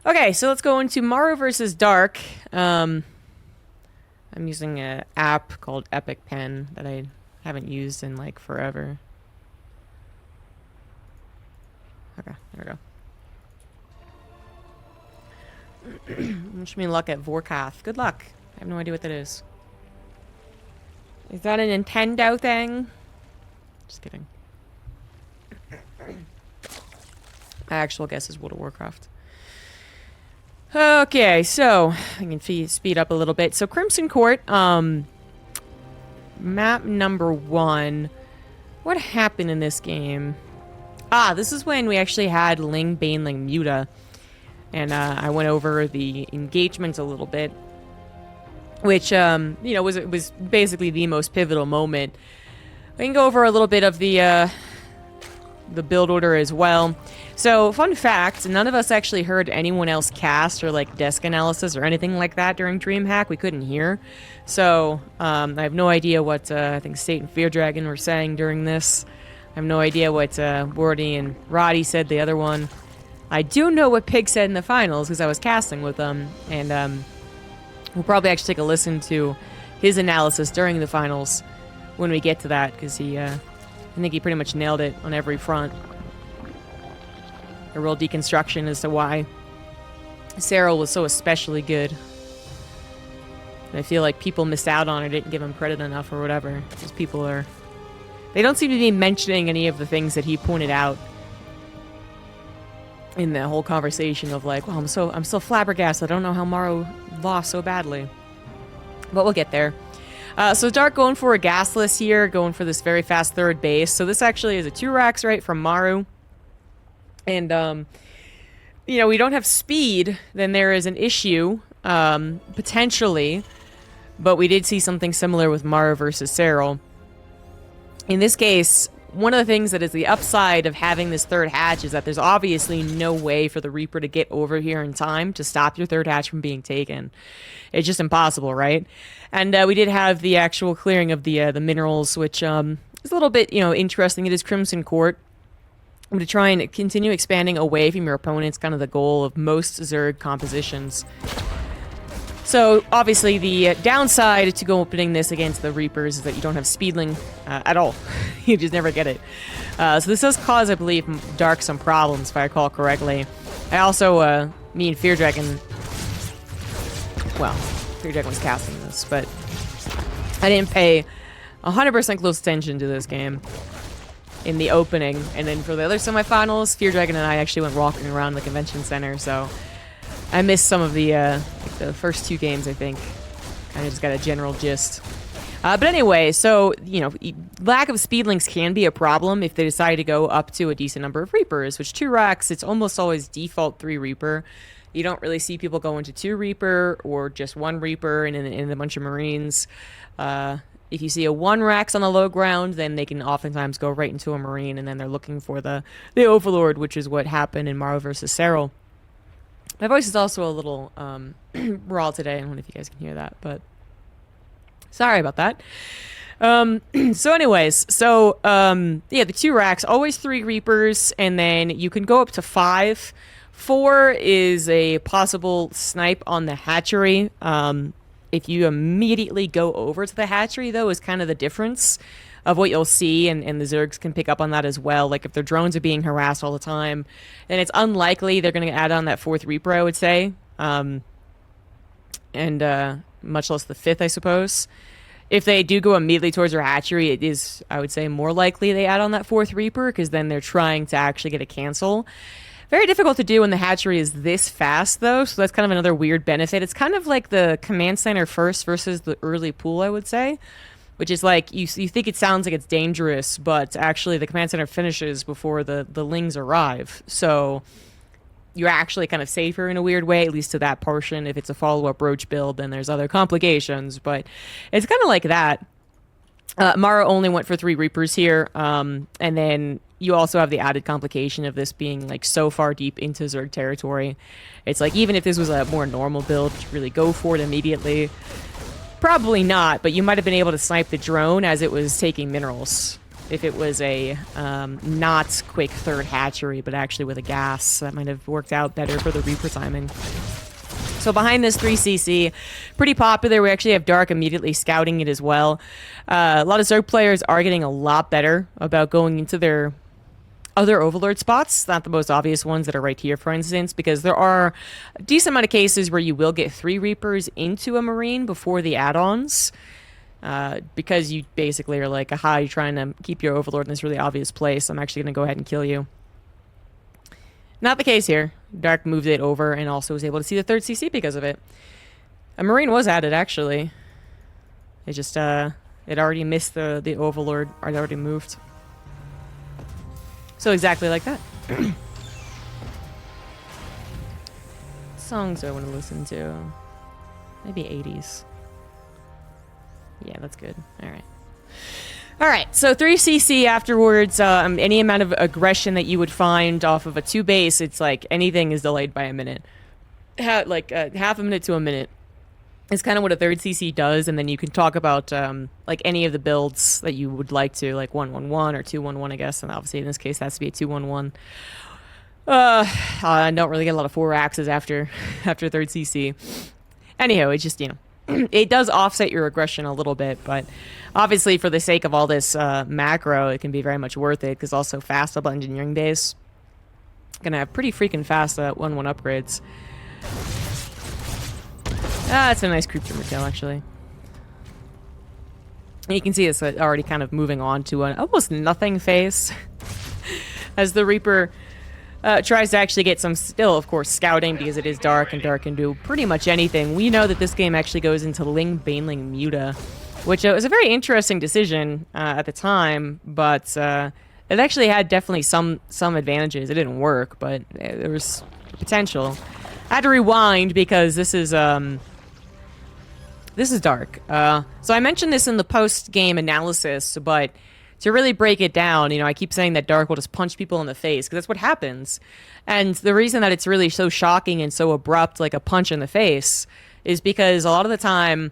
Okay, so let's go into Maru versus Dark. I'm using an app called Epic Pen that I haven't used in like forever. Okay, there we go. Wish me luck at Vorkath. Good luck. I have no idea what that is. Is that a Nintendo thing? Just kidding. My actual guess is World of Warcraft. Okay, so I can speed up a little bit. So Crimson Court, map number 1. What happened in this game? Ah, this is when we actually had Ling, Baneling, Muta. And I went over the engagement a little bit. Which, you know, was basically the most pivotal moment. We can go over a little bit of the build order as well. So, fun fact, none of us actually heard anyone else cast or, like, desk analysis or anything like that during Dreamhack. We couldn't hear. So, I have no idea what, I think State and Fear Dragon were saying during this. I have no idea what, Wardy and Roddy said, the other one. I do know what Pig said in the finals, because I was casting with them. And, we'll probably actually take a listen to his analysis during the finals when we get to that, because I think he pretty much nailed it on every front. A real deconstruction as to why Cyril was so especially good. And I feel like people missed out on it, didn't give him credit enough or whatever. Because people are... They don't seem to be mentioning any of the things that he pointed out in the whole conversation of like, well, I'm so flabbergasted. I don't know how Maru lost so badly. But we'll get there. So Dark going for a gasless here, going for this very fast third base. So this actually is a 2 racks right from Maru. And, you know, we don't have speed, then there is an issue, potentially. But we did see something similar with Maru versus Cyril. In this case, one of the things that is the upside of having this third hatch is that there's obviously no way for the Reaper to get over here in time to stop your third hatch from being taken. It's just impossible, right? And we did have the actual clearing of the minerals, which is a little bit, you know, interesting. It is Crimson Court. I'm going to try and continue expanding away from your opponents, kind of the goal of most Zerg compositions. So, obviously, the downside to go opening this against the Reapers is that you don't have Speedling at all. You just never get it. So this does cause, I believe, Dark some problems, if I recall correctly. I also, me and Fear Dragon... Well, Fear Dragon was casting this, but I didn't pay 100% close attention to this game in the opening. And then for the other semifinals, Fear Dragon and I actually went walking around the convention center, so... I missed some of the first 2 games, I think. Kind of just got a general gist. But anyway, so, you know, lack of speedlings can be a problem if they decide to go up to a decent number of Reapers, which 2 racks, it's almost always default 3 Reaper. You don't really see people go into 2 Reaper or just 1 Reaper and in a bunch of Marines. If you see a 1 racks on the low ground, then they can oftentimes go right into a Marine, and then they're looking for the Overlord, which is what happened in Maru versus Cyril. My voice is also a little raw today. I don't know if you guys can hear that, but sorry about that. So anyways, yeah, the 2 racks, always 3 Reapers, and then you can go up to 5. 4 is a possible snipe on the hatchery. If you immediately go over to the hatchery, though, is kind of the difference of what you'll see, and the Zergs can pick up on that as well. Like, if their drones are being harassed all the time, then it's unlikely they're going to add on that 4th Reaper, I would say. And much less the 5th, I suppose. If they do go immediately towards their hatchery, it is, I would say, more likely they add on that 4th Reaper, because then they're trying to actually get a cancel. Very difficult to do when the hatchery is this fast, though, so that's kind of another weird benefit. It's kind of like the command center first versus the early pool, I would say. Which is like, you think it sounds like it's dangerous, but actually the command center finishes before the Lings arrive. So you're actually kind of safer in a weird way, at least to that portion. If it's a follow-up Roach build, then there's other complications, but it's kind of like that. Mara only went for 3 Reapers here, and then you also have the added complication of this being like so far deep into Zerg territory. It's like, even if this was a more normal build, you really go for it immediately. Probably not, but you might have been able to snipe the drone as it was taking minerals. if it was a not quick third hatchery, but actually with a gas. That might have worked out better for the Reaper timing. So behind this 3cc, pretty popular. We actually have Dark immediately scouting it as well. A lot of Zerg players are getting a lot better about going into their other Overlord spots, not the most obvious ones that are right here, for instance, because there are a decent amount of cases where you will get 3 Reapers into a Marine before the add-ons, because you basically are like, aha, you're trying to keep your Overlord in this really obvious place. I'm actually going to go ahead and kill you. Not the case here. Dark moved it over and also was able to see the 3rd CC because of it. A Marine was added, actually. It just, it already missed the Overlord. It already moved. So exactly like that. Songs I want to listen to. Maybe 80s. Yeah, that's good. Alright. Alright, so 3cc afterwards, any amount of aggression that you would find off of a 2 base, it's like anything is delayed by a minute. Half a minute to a minute. It's kind of what a 3rd CC does, and then you can talk about like any of the builds that you would like to, like 1-1-1 or 2-1-1, I guess, and obviously in this case it has to be a 2-1-1. I don't really get a lot of 4 axes after 3rd CC. Anyhow, it's just, you know, it does offset your aggression a little bit, but obviously for the sake of all this macro, it can be very much worth it, because also fast up engineering base gonna have pretty freaking fast 1-1 upgrades. It's a nice creep tumor kill, actually. And you can see it's already kind of moving on to an almost nothing phase as the Reaper tries to actually get some, still, of course, scouting, because it is Dark, and Dark can do pretty much anything. We know that this game actually goes into Ling Baneling Muta, which was a very interesting decision at the time, but it actually had definitely some advantages. It didn't work, but there was potential. I had to rewind because this is Dark. So I mentioned this in the post-game analysis, but to really break it down, you know, I keep saying that Dark will just punch people in the face, because that's what happens. And the reason that it's really so shocking and so abrupt, like a punch in the face, is because a lot of the time,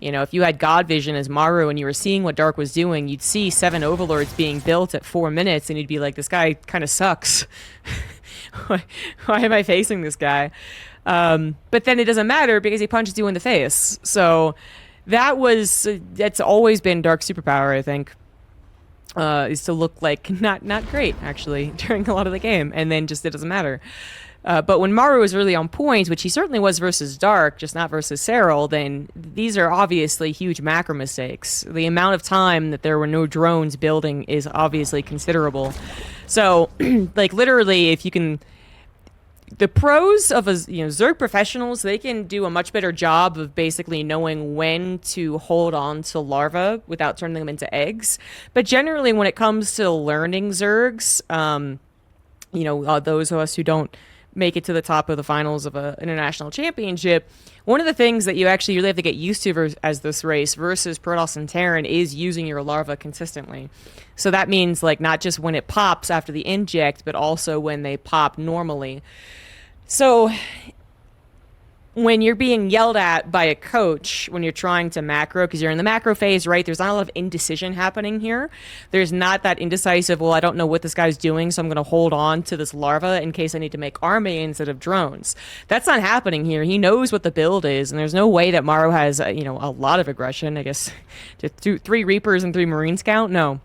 you know, if you had God Vision as Maru and you were seeing what Dark was doing, you'd see 7 Overlords being built at 4 minutes, and you'd be like, this guy kind of sucks. Why am I facing this guy? But then it doesn't matter because he punches you in the face. So that's always been Dark's superpower, I think, is to look like not great, actually, during a lot of the game. And then just it doesn't matter. But when Maru was really on point, which he certainly was versus Dark, just not versus Serral, then these are obviously huge macro mistakes. The amount of time that there were no drones building is obviously considerable. So, like, literally, if you can... The pros of Zerg professionals, they can do a much better job of basically knowing when to hold on to larvae without turning them into eggs. But generally, when it comes to learning Zergs, those of us who don't make it to the top of the finals of an international championship, one of the things that you actually really have to get used to as this race versus Protoss and Terran is using your larva consistently. So that means, like, not just when it pops after the inject, but also when they pop normally. So when you're being yelled at by a coach when you're trying to macro, because you're in the macro phase, right? There's not a lot of indecision happening here. There's not that indecisive, well, I don't know what this guy's doing, so I'm going to hold on to this larva in case I need to make army instead of drones. That's not happening here. He knows what the build is, and there's no way that Maru has, a lot of aggression, I guess. 3 Reapers and 3 Marines count? No.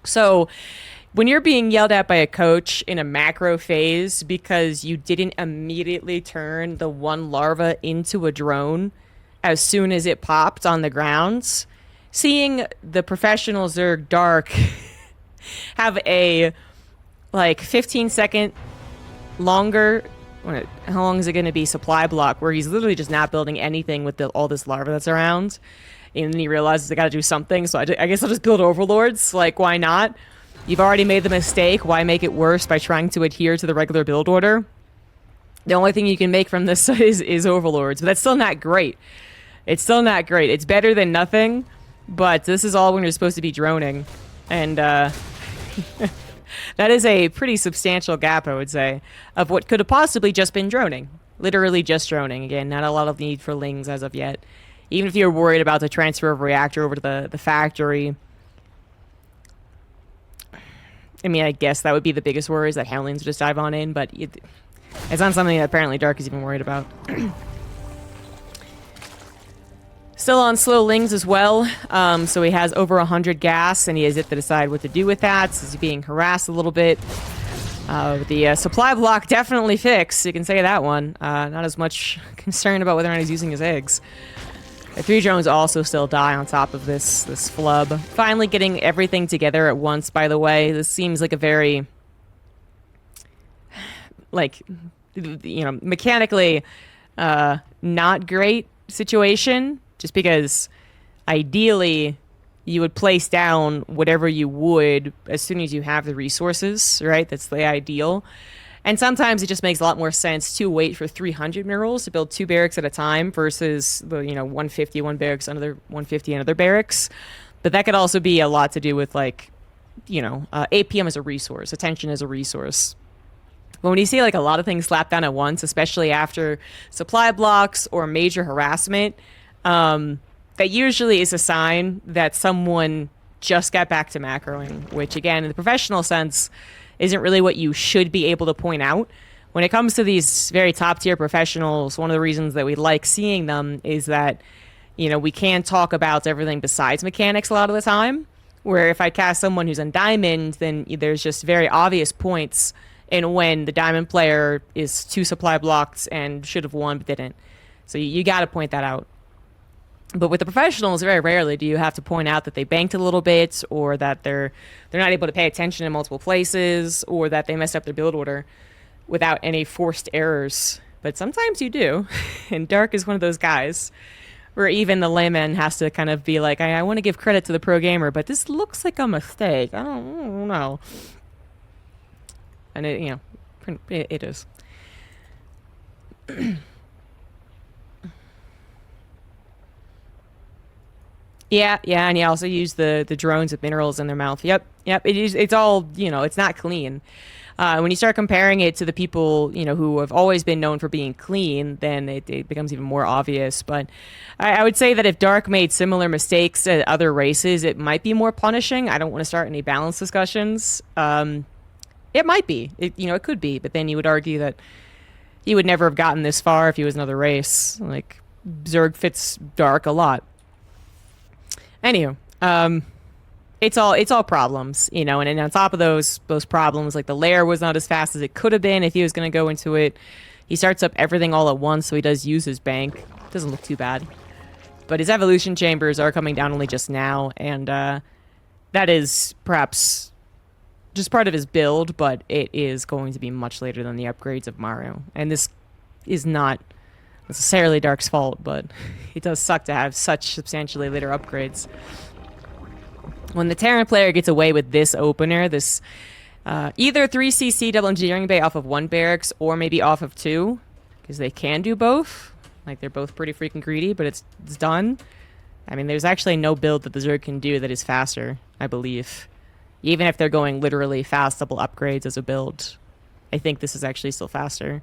So when you're being yelled at by a coach in a macro phase because you didn't immediately turn the 1 larva into a drone as soon as it popped on the grounds, seeing the professional Zerg Dark have a, 15-second longer, how long is it going to be, supply block, where he's literally just not building anything with all this larva that's around, and then he realizes I got to do something, so I guess I'll just build Overlords. Like, why not? You've already made the mistake. Why make it worse by trying to adhere to the regular build order? The only thing you can make from this is Overlords, but that's still not great. It's still not great. It's better than nothing, but this is all when you're supposed to be droning. And that is a pretty substantial gap, I would say, of what could have possibly just been droning. Literally just droning. Again, not a lot of need for Lings as of yet. Even if you're worried about the transfer of reactor over to the factory, I mean, I guess that would be the biggest worry, is that Houndlings would just dive on in, but it's not something that apparently Dark is even worried about. Still on slow Lings as well, so he has over 100 gas, and he has yet to decide what to do with that, so he's being harassed a little bit. The supply block definitely fixed, you can say that one. Not as much concerned about whether or not he's using his eggs. The 3 drones also still die on top of this flub. Finally getting everything together at once, by the way. This seems like a very, like, you know, mechanically not great situation. Just because ideally you would place down whatever you would as soon as you have the resources, right? That's the ideal. And sometimes it just makes a lot more sense to wait for 300 minerals to build 2 barracks at a time versus the, you know, 150, 1 barracks, another 150, another barracks. But that could also be a lot to do with, like, you know, APM as a resource, attention as a resource. But when you see, like, a lot of things slapped down at once, especially after supply blocks or major harassment, that usually is a sign that someone just got back to macroing, which, again, in the professional sense, isn't really what you should be able to point out. When it comes to these very top-tier professionals, one of the reasons that we like seeing them is that, you know, we can talk about everything besides mechanics a lot of the time, where if I cast someone who's on Diamond, then there's just very obvious points in when the Diamond player is 2 supply blocked and should have won but didn't. So you got to point that out. But with the professionals, very rarely do you have to point out that they banked a little bit, or that they're not able to pay attention in multiple places, or that they messed up their build order without any forced errors. But sometimes you do, and Dark is one of those guys where even the layman has to kind of be like, I want to give credit to the pro gamer, but this looks like a mistake. I don't know. And you know, it is. Yeah, and you also use the drones with minerals in their mouth. Yep. It's all, you know, it's not clean. When you start comparing it to the people, you know, who have always been known for being clean, then it becomes even more obvious. But I would say that if Dark made similar mistakes at other races, it might be more punishing. I don't want to start any balance discussions. It might be. It could be. But then you would argue that he would never have gotten this far if he was another race. Like, Zerg fits Dark a lot. Anywho, it's all problems, you know, and on top of those problems, like the lair was not as fast as it could have been if he was going to go into it. He starts up everything all at once, so he does use his bank. Doesn't look too bad. But his evolution chambers are coming down only just now, and that is perhaps just part of his build, but it is going to be much later than the upgrades of Maru. And this is not necessarily Dark's fault, but it does suck to have such substantially later upgrades. When the Terran player gets away with this opener, this either 3cc double engineering bay off of 1 barracks, or maybe off of 2, because they can do both. Like, they're both pretty freaking greedy, but it's done. I mean, there's actually no build that the Zerg can do that is faster, I believe. Even if they're going literally fast double upgrades as a build, I think this is actually still faster.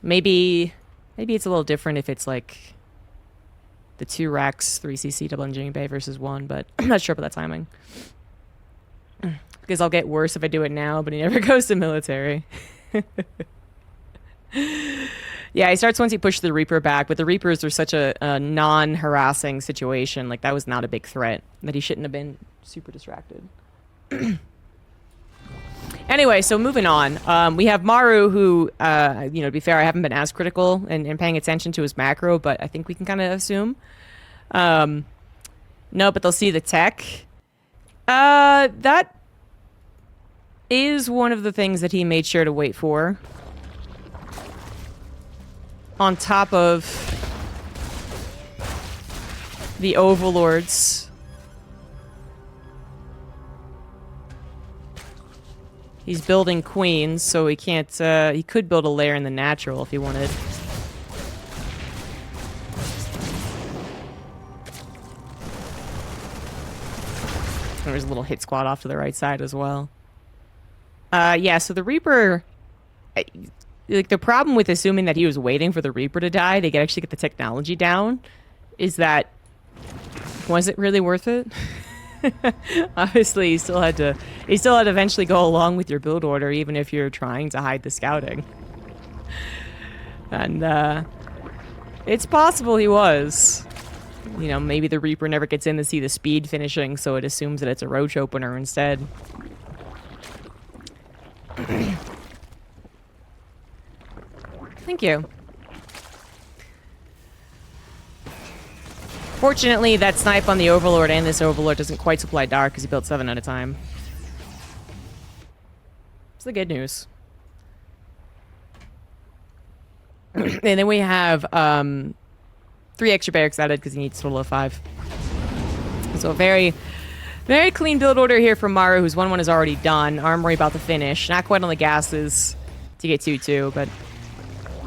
Maybe it's a little different if it's like the 2 racks 3cc double engineering bay versus 1, but I'm not sure about that timing. Because I'll get worse if I do it now, but he never goes to military. Yeah, he starts once you push the Reaper back, but the Reapers are such a non-harassing situation. Like, that was not a big threat, that he shouldn't have been super distracted. Anyway, so moving on. We have Maru, who, to be fair, I haven't been as critical in paying attention to his macro, but I think we can kind of assume. No, but they'll see the tech. That is one of the things that he made sure to wait for. On top of the Overlords. He's building queens, so he can't, he could build a lair in the natural if he wanted. There's a little hit squad off to the right side as well. Yeah, so the Reaper, like, the problem with assuming that he was waiting for the Reaper to die to actually get the technology down is that, was it really worth it? Obviously, he still had to eventually go along with your build order, even if you're trying to hide the scouting. And it's possible he was. You know, maybe the Reaper never gets in to see the speed finishing, so it assumes that it's a roach opener instead. Thank you. Fortunately, that snipe on the Overlord and this Overlord doesn't quite supply Dark because he built 7 at a time. It's the good news. And then we have 3 extra barracks added because he needs a total of 5. So a very, very clean build order here from Maru, whose 1-1 is already done. Armory about to finish. Not quite on the gases to get 2-2, but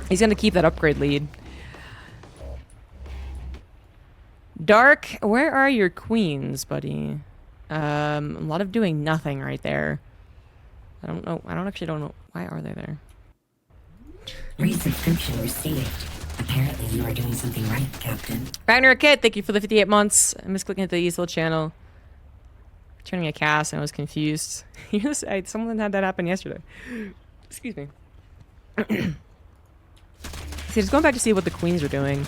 he's going to keep that upgrade lead. Dark, where are your queens, buddy? A lot of doing nothing right there. I don't know. I actually don't know. Why are they there? Resubscription received. Apparently you are doing something right, Captain. Ragnar Kit, thank you for the 58 months. I missed clicking at the Easel channel. Turning a cast and I was confused. Someone had that happen yesterday. Excuse me. See, just going back to see what the queens are doing.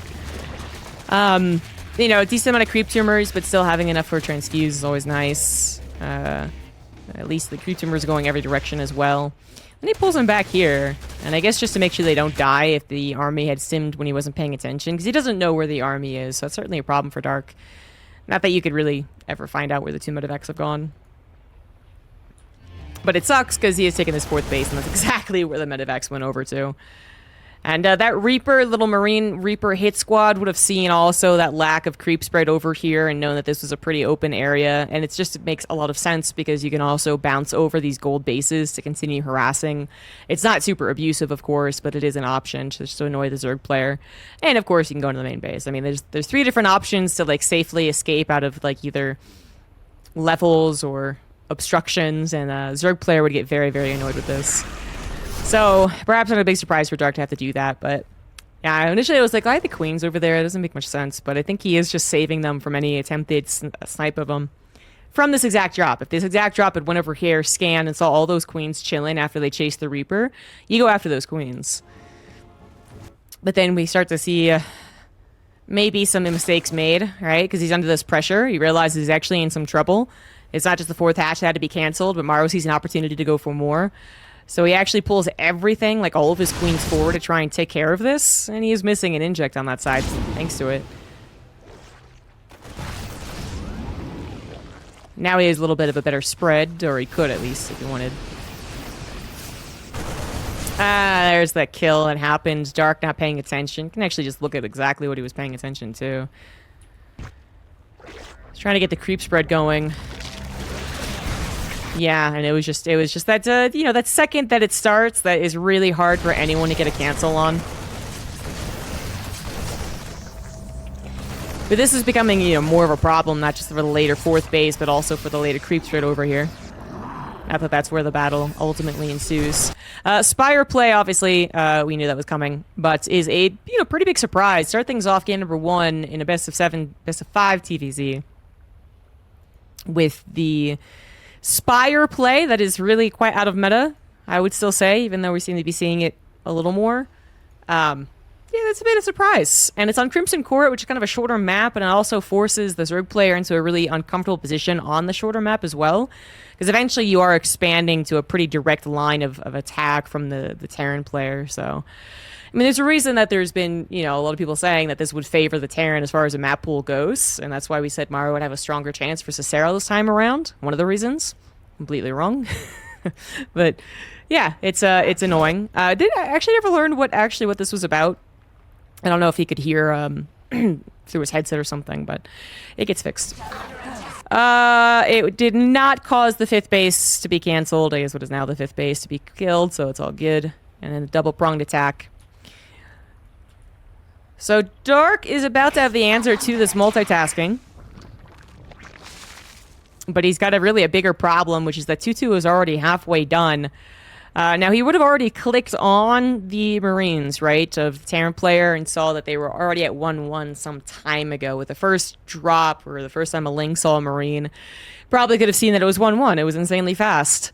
You know, a decent amount of creep tumors, but still having enough for a transfuse is always nice. At least the creep tumors are going every direction as well. Then he pulls them back here, and I guess just to make sure they don't die if the army had stimmed when he wasn't paying attention, because he doesn't know where the army is, so that's certainly a problem for Dark. Not that you could really ever find out where the 2 medevacs have gone. But it sucks, because he has taken this 4th base, and that's exactly where the medevacs went over to. And that Reaper, little Marine Reaper hit squad would have seen also that lack of creep spread over here and known that this was a pretty open area. And it makes a lot of sense because you can also bounce over these gold bases to continue harassing. It's not super abusive, of course, but it is an option just to annoy the Zerg player. And of course, you can go into the main base. I mean, there's 3 different options to like safely escape out of like either levels or obstructions, and a Zerg player would get very, very annoyed with this. So, perhaps not a big surprise for Dark to have to do that, but yeah, initially I was like, I have the queens over there, it doesn't make much sense, but I think he is just saving them from any attempted snipe of them from this exact drop. If this exact drop had went over here, scanned, and saw all those queens chilling after they chased the Reaper, you go after those queens. But then we start to see maybe some mistakes made, right? Because he's under this pressure, he realizes he's actually in some trouble. It's not just the 4th hatch that had to be canceled, but Maru sees an opportunity to go for more. So he actually pulls everything, like all of his queens forward to try and take care of this, and he is missing an inject on that side, thanks to it. Now he has a little bit of a better spread, or he could at least, if he wanted. Ah, there's that kill that happened. Dark not paying attention. Can actually just look at exactly what he was paying attention to. He's trying to get the creep spread going. Yeah, and it was just that, you know, that second that it starts, that is really hard for anyone to get a cancel on. But this is becoming, you know, more of a problem, not just for the later 4th base, but also for the later creep spread over here. Not that that's where the battle ultimately ensues. Spire play, obviously, we knew that was coming, but is a, you know, pretty big surprise. Start things off game number 1 in a best of 7, best of 5 TVZ with the Spire play that is really quite out of meta, I would still say, even though we seem to be seeing it a little more. Yeah, that's a bit of a surprise. And it's on Crimson Court, which is kind of a shorter map, and it also forces the Zerg player into a really uncomfortable position on the shorter map as well. Because eventually you are expanding to a pretty direct line of attack from the Terran player, so... I mean, there's a reason that there's been, you know, a lot of people saying that this would favor the Terran as far as a map pool goes, and that's why we said Maru would have a stronger chance for Cicero this time around. One of the reasons. Completely wrong. But, yeah, it's annoying. Did I actually never learn what this was about? I don't know if he could hear through his headset or something, but it gets fixed. It did not cause the 5th base to be canceled. I guess what is now the 5th base to be killed, so it's all good. And then the double-pronged attack. So Dark is about to have the answer to this multitasking. But he's got a bigger problem, which is that 2-2 is already halfway done. Now, he would have already clicked on the Marines, right, of the Terran player and saw that they were already at 1-1 some time ago with the first drop, or the first time a Ling saw a Marine. Probably could have seen that it was 1-1. It was insanely fast.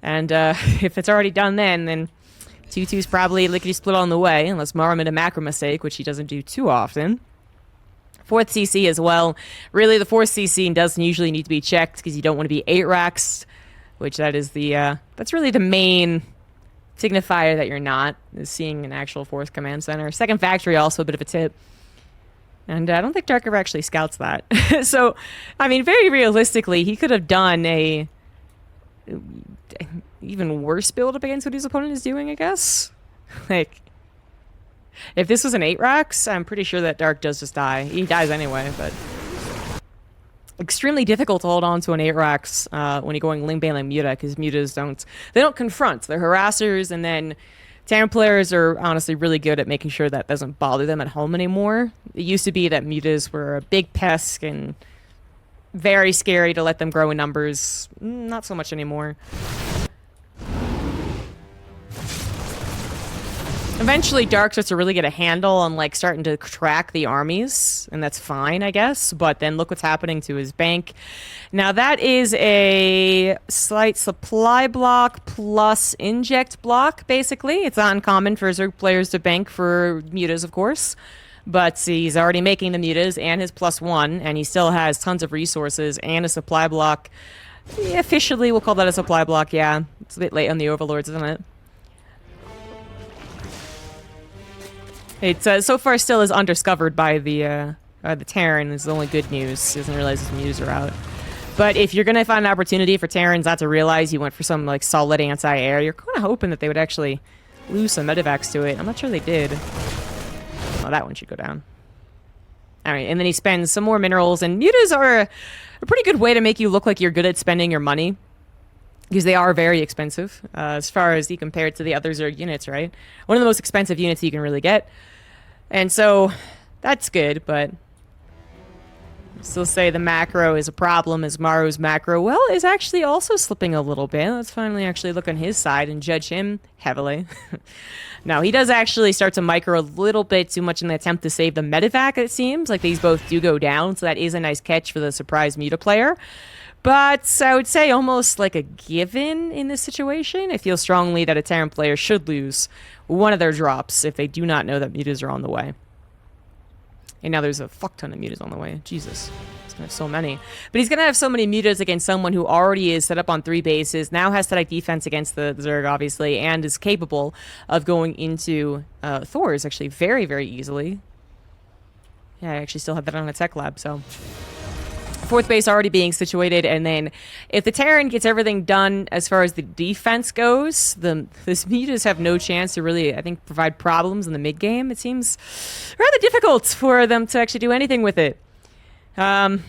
And if it's already done then 2-2's probably lickety split on the way, unless Maru made a macro mistake, which he doesn't do too often. 4th CC as well. Really, the 4th CC doesn't usually need to be checked because you don't want to be 8 racks, which that is the, that's really the main signifier that you're not, is seeing an actual 4th command center. 2nd factory, also a bit of a tip. And I don't think Dark ever actually scouts that. So, I mean, very realistically, he could have done a even worse build up against what his opponent is doing, I guess. Like, if this was an 8 racks, I'm pretty sure that Dark does just die. He dies anyway, but extremely difficult to hold on to an 8 racks when you're going Ling Bang like Muta, because Mutas don't confront. They're harassers, and then Terran players are honestly really good at making sure that doesn't bother them at home anymore. It used to be that Mutas were a big pest and very scary to let them grow in numbers. Not so much anymore. Eventually, Dark starts to really get a handle on, like, starting to track the armies, and that's fine, I guess. But then look what's happening to his bank. Now, that is a slight supply block plus inject block, basically. It's not uncommon for Zerg players to bank for mutas, of course. But he's already making the mutas and his +1, and he still has tons of resources and a supply block. Yeah, officially, we'll call that a supply block, yeah. It's a bit late on the overlords, isn't it? It's so far still is undiscovered by the Terran. Is the only good news. He doesn't realize his mutas are out. But if you're gonna find an opportunity for Terrans not to realize you went for some like solid anti-air, you're kind of hoping that they would actually lose some medevacs to it. I'm not sure they did. Oh, that one should go down. All right, and then he spends some more minerals, and mutas are a pretty good way to make you look like you're good at spending your money, because they are very expensive as far as you compare it to the other Zerg units, right? One of the most expensive units you can really get. And so that's good, but still say the macro is a problem, as Maru's macro, well, is actually also slipping a little bit. Let's finally actually look on his side and judge him heavily. Now, he does actually start to micro a little bit too much in the attempt to save the medevac, it seems. Like, these both do go down, so that is a nice catch for the surprise Muta player. But I would say almost like a given in this situation. I feel strongly that a Terran player should lose one of their drops if they do not know that mutas are on the way. And now there's a fuck ton of mutas on the way. Jesus. He's gonna have so many. But he's gonna have so many mutas against someone who already is set up on 3 bases, now has static defense against the Zerg, obviously, and is capable of going into Thors actually very, very easily. Yeah, I actually still have that on a tech lab, so 4th base already being situated, and then if the Terran gets everything done as far as the defense goes, the mutas have no chance to really, I think, provide problems in the mid game. It seems rather difficult for them to actually do anything with it. And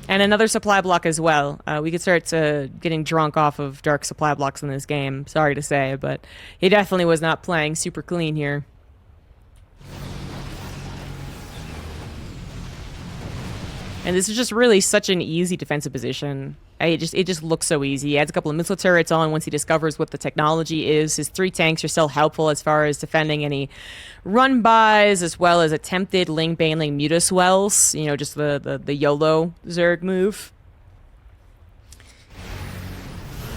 another supply block as well. We could start getting drunk off of Dark supply blocks in this game. Sorry to say, but he definitely was not playing super clean here. And this is just really such an easy defensive position. It just looks so easy. He adds a couple of missile turrets on once he discovers what the technology is. His 3 tanks are still helpful as far as defending any run-bys, as well as attempted Ling Bang Muta swells. You know, just the YOLO Zerg move.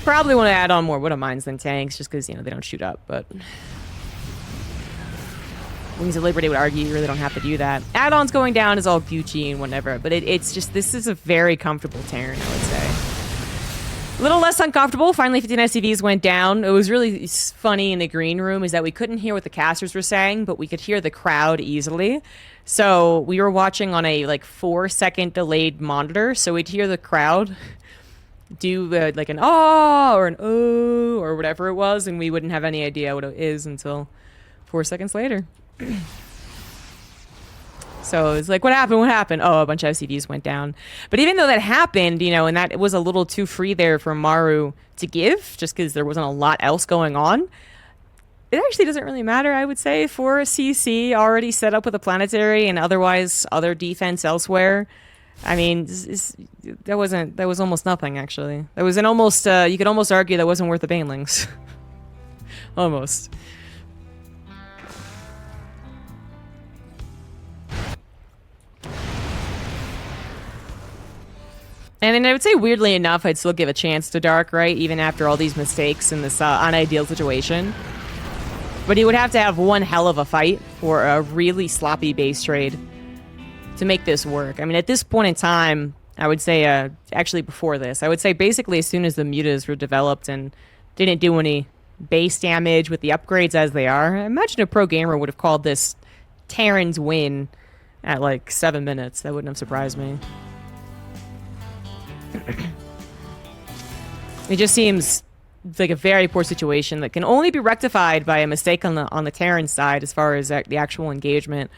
Probably want to add on more Widow Mines than tanks, just because, you know, they don't shoot up, but Wings of Liberty would argue you really don't have to do that. Add-ons going down is all Gucci and whatever, but it's just, this is a very comfortable Terran, I would say. A little less uncomfortable. Finally, 15 SCVs went down. It was really funny in the green room is that we couldn't hear what the casters were saying, but we could hear the crowd easily. So we were watching on a like 4-second delayed monitor, so we'd hear the crowd do like an "ah" or an "oh" or whatever it was, and we wouldn't have any idea what it is until 4 seconds later. So it's like, what happened? What happened? Oh, a bunch of SCVs went down. But even though that happened, you know, and that was a little too free there for Maru to give, just because there wasn't a lot else going on, it actually doesn't really matter, I would say, for a CC already set up with a planetary and otherwise other defense elsewhere. I mean, that was almost nothing, actually. That was an almost, you could almost argue that wasn't worth the banelings. Almost. And then I would say, weirdly enough, I'd still give a chance to Dark, right? Even after all these mistakes in this unideal situation. But he would have to have one hell of a fight or a really sloppy base trade to make this work. I mean, at this point in time, I would say, actually before this, I would say basically as soon as the mutas were developed and didn't do any base damage with the upgrades as they are, I imagine a pro gamer would have called this Terran's win at like 7 minutes. That wouldn't have surprised me. It just seems like a very poor situation that can only be rectified by a mistake on the Terran side as far as the actual engagement.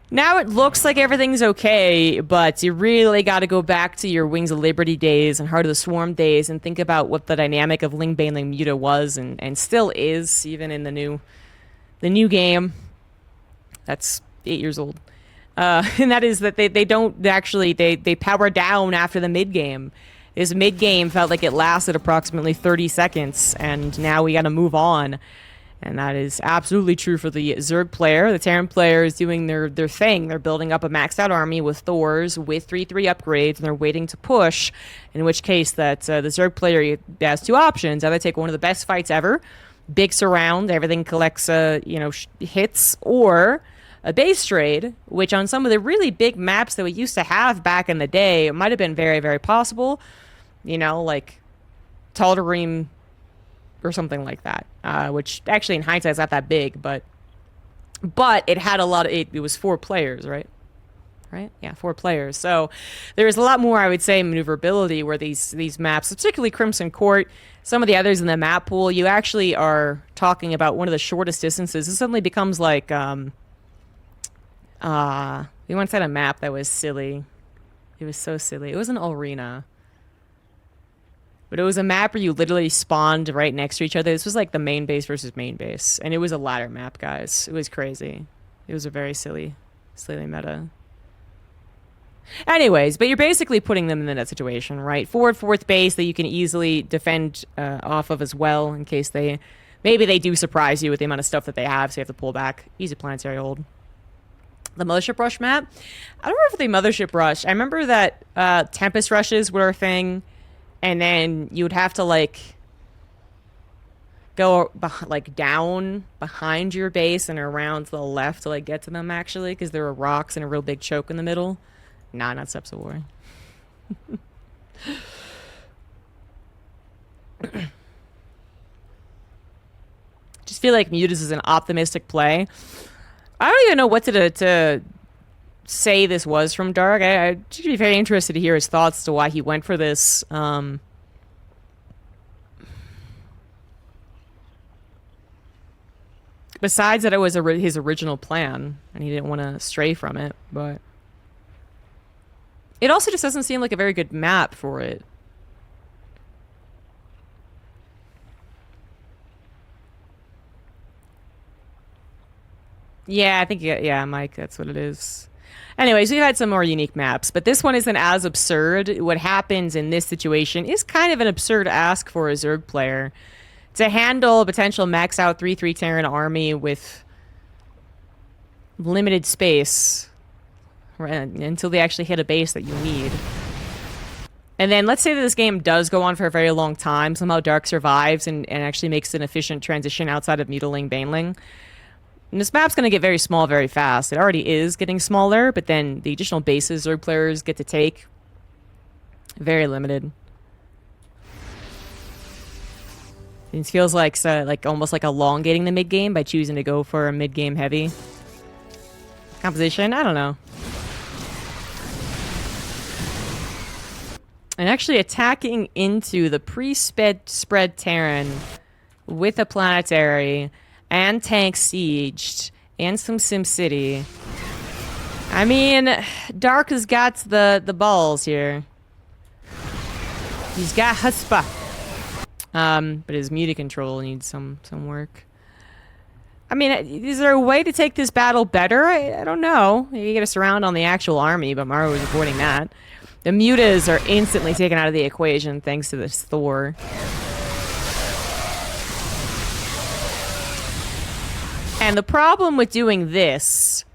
Now it looks like everything's okay, but you really got to go back to your Wings of Liberty days and Heart of the Swarm days and think about what the dynamic of Ling Bang Ling Muta was and still is, even in the new game. That's 8 years old. And that is that they don't actually, they power down after the mid-game. His mid-game felt like it lasted approximately 30 seconds, and now we got to move on. And that is absolutely true for the Zerg player. The Terran player is doing their thing. They're building up a maxed out army with Thors, with 3/3 upgrades, and they're waiting to push, in which case that the Zerg player has two options. Either take one of the best fights ever, big surround, everything collects hits, or a base trade, which on some of the really big maps that we used to have back in the day, it might have been very, very possible. Like Tal'Darim or something like that, which actually in hindsight is not that big, but it had a lot of, it was 4 players, right? Yeah, 4 players. So there's a lot more, I would say, maneuverability where these maps, particularly Crimson Court, some of the others in the map pool, you actually are talking about one of the shortest distances. It suddenly becomes like, we once had a map that was silly. It was so silly. It was an arena. But it was a map where you literally spawned right next to each other. This was like the main base versus main base. And it was a ladder map, guys. It was crazy. It was a very silly meta. Anyways, but you're basically putting them in that situation, right? Forward, 4th base that you can easily defend off of as well in case maybe they do surprise you with the amount of stuff that they have, so you have to pull back. Easy planetary hold. The Mothership Rush map? I don't remember the Mothership Rush. I remember that Tempest Rushes were a thing. And then you would have to go down behind your base and around to the left to get to them actually, because there were rocks and a real big choke in the middle. Nah, not Steps of War. Just feel like Mutas is an optimistic play. I don't even know what to say this was from Dark. I'd be very interested to hear his thoughts as to why he went for this. Besides that it was his original plan, and he didn't want to stray from it, but it also just doesn't seem like a very good map for it. Yeah, I think, yeah, Mike, that's what it is. Anyways, we've had some more unique maps, but this one isn't as absurd. What happens in this situation is kind of an absurd ask for a Zerg player to handle a potential max out 3/3 Terran army with limited space until they actually hit a base that you need. And then let's say that this game does go on for a very long time. Somehow Dark survives and actually makes an efficient transition outside of Mutaling Baneling. And this map's going to get very small very fast. It already is getting smaller, but then the additional bases Zerg players get to take, very limited. It feels like almost like elongating the mid-game by choosing to go for a mid-game heavy composition. I don't know. And actually attacking into the pre-spread Terran with a planetary and tank sieged and some SimCity. I mean, Dark has got the balls here. He's got chutzpah. But his muta control needs some work. I mean, is there a way to take this battle better? I don't know. You get a surround on the actual army, but Maru is avoiding that. The mutas are instantly taken out of the equation thanks to this Thor. And the problem with doing this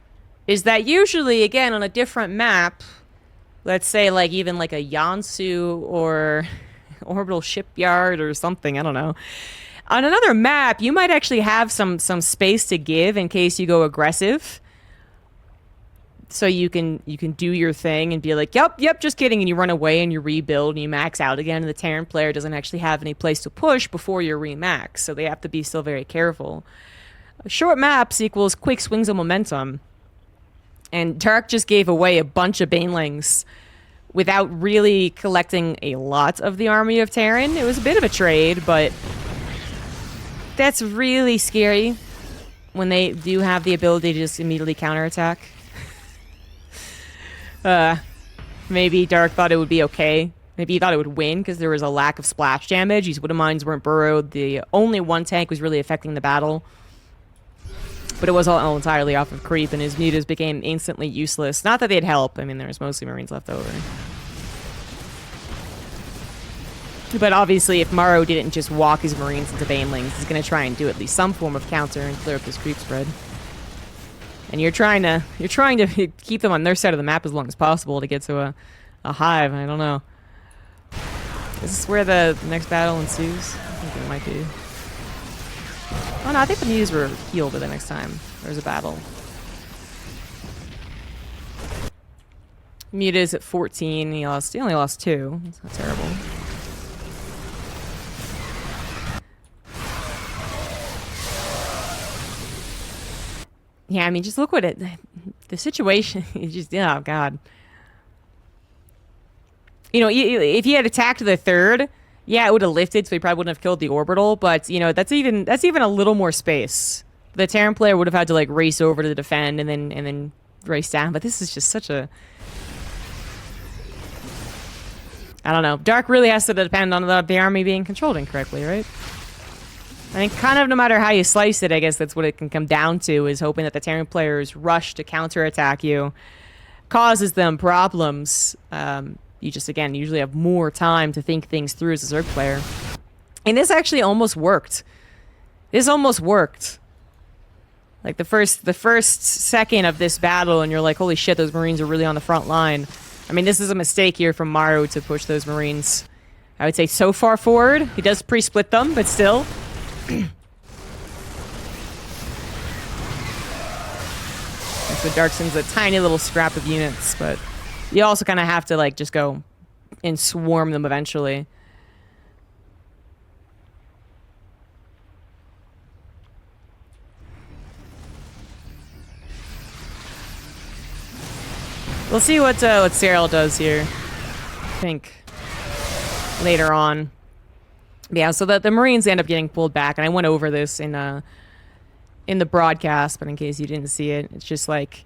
is that usually, again, on a different map, let's say like even like a Yansu or orbital shipyard or something. I don't know. On another map, you might actually have some space to give in case you go aggressive. So you can do your thing and be like, yep, just kidding, and you run away and you rebuild and you max out again, and the Terran player doesn't actually have any place to push before you're remax, so they have to be still very careful. Short maps equals quick swings of momentum, and Dark just gave away a bunch of Banelings without really collecting a lot of the army of Terran. It was a bit of a trade, but that's really scary when they do have the ability to just immediately counterattack. Maybe Dark thought it would be okay. Maybe he thought it would win because there was a lack of splash damage. These Widow Mines weren't burrowed. The only one tank was really affecting the battle. But it was all entirely off of creep, and his mutas became instantly useless. Not that they'd help. I mean, there was mostly Marines left over. But obviously, if Maru didn't just walk his Marines into Banelings, he's going to try and do at least some form of counter and clear up this creep spread. And you're trying to keep them on their side of the map as long as possible to get to a hive. I don't know. Is this where the next battle ensues? I think it might be. Oh no, I think the mutas were healed by the next time there's a battle. Mutas at 14. He only lost 2. That's not terrible. Yeah, I mean, just look what the situation is just, oh god. You know, if he had attacked the third, yeah, it would have lifted, so he probably wouldn't have killed the orbital, but, you know, that's even a little more space. The Terran player would have had to, like, race over to defend and then race down, but this is just such a... I don't know. Dark really has to depend on the army being controlled incorrectly, right? I think kind of no matter how you slice it, I guess that's what it can come down to, is hoping that the Terran players rush to counterattack you causes them problems. You just, again, usually have more time to think things through as a Zerg player. And this actually almost worked. This almost worked. Like the first second of this battle, and you're like, holy shit, those Marines are really on the front line. I mean, this is a mistake here from Maru to push those Marines, I would say, so far forward. He does pre-split them, but still... So Dark sends a tiny little scrap of units, but you also kind of have to like just go and swarm them eventually. We'll see what Cyril does here, I think, later on. Yeah, so the Marines end up getting pulled back, and I went over this in the broadcast, but in case you didn't see it, it's just like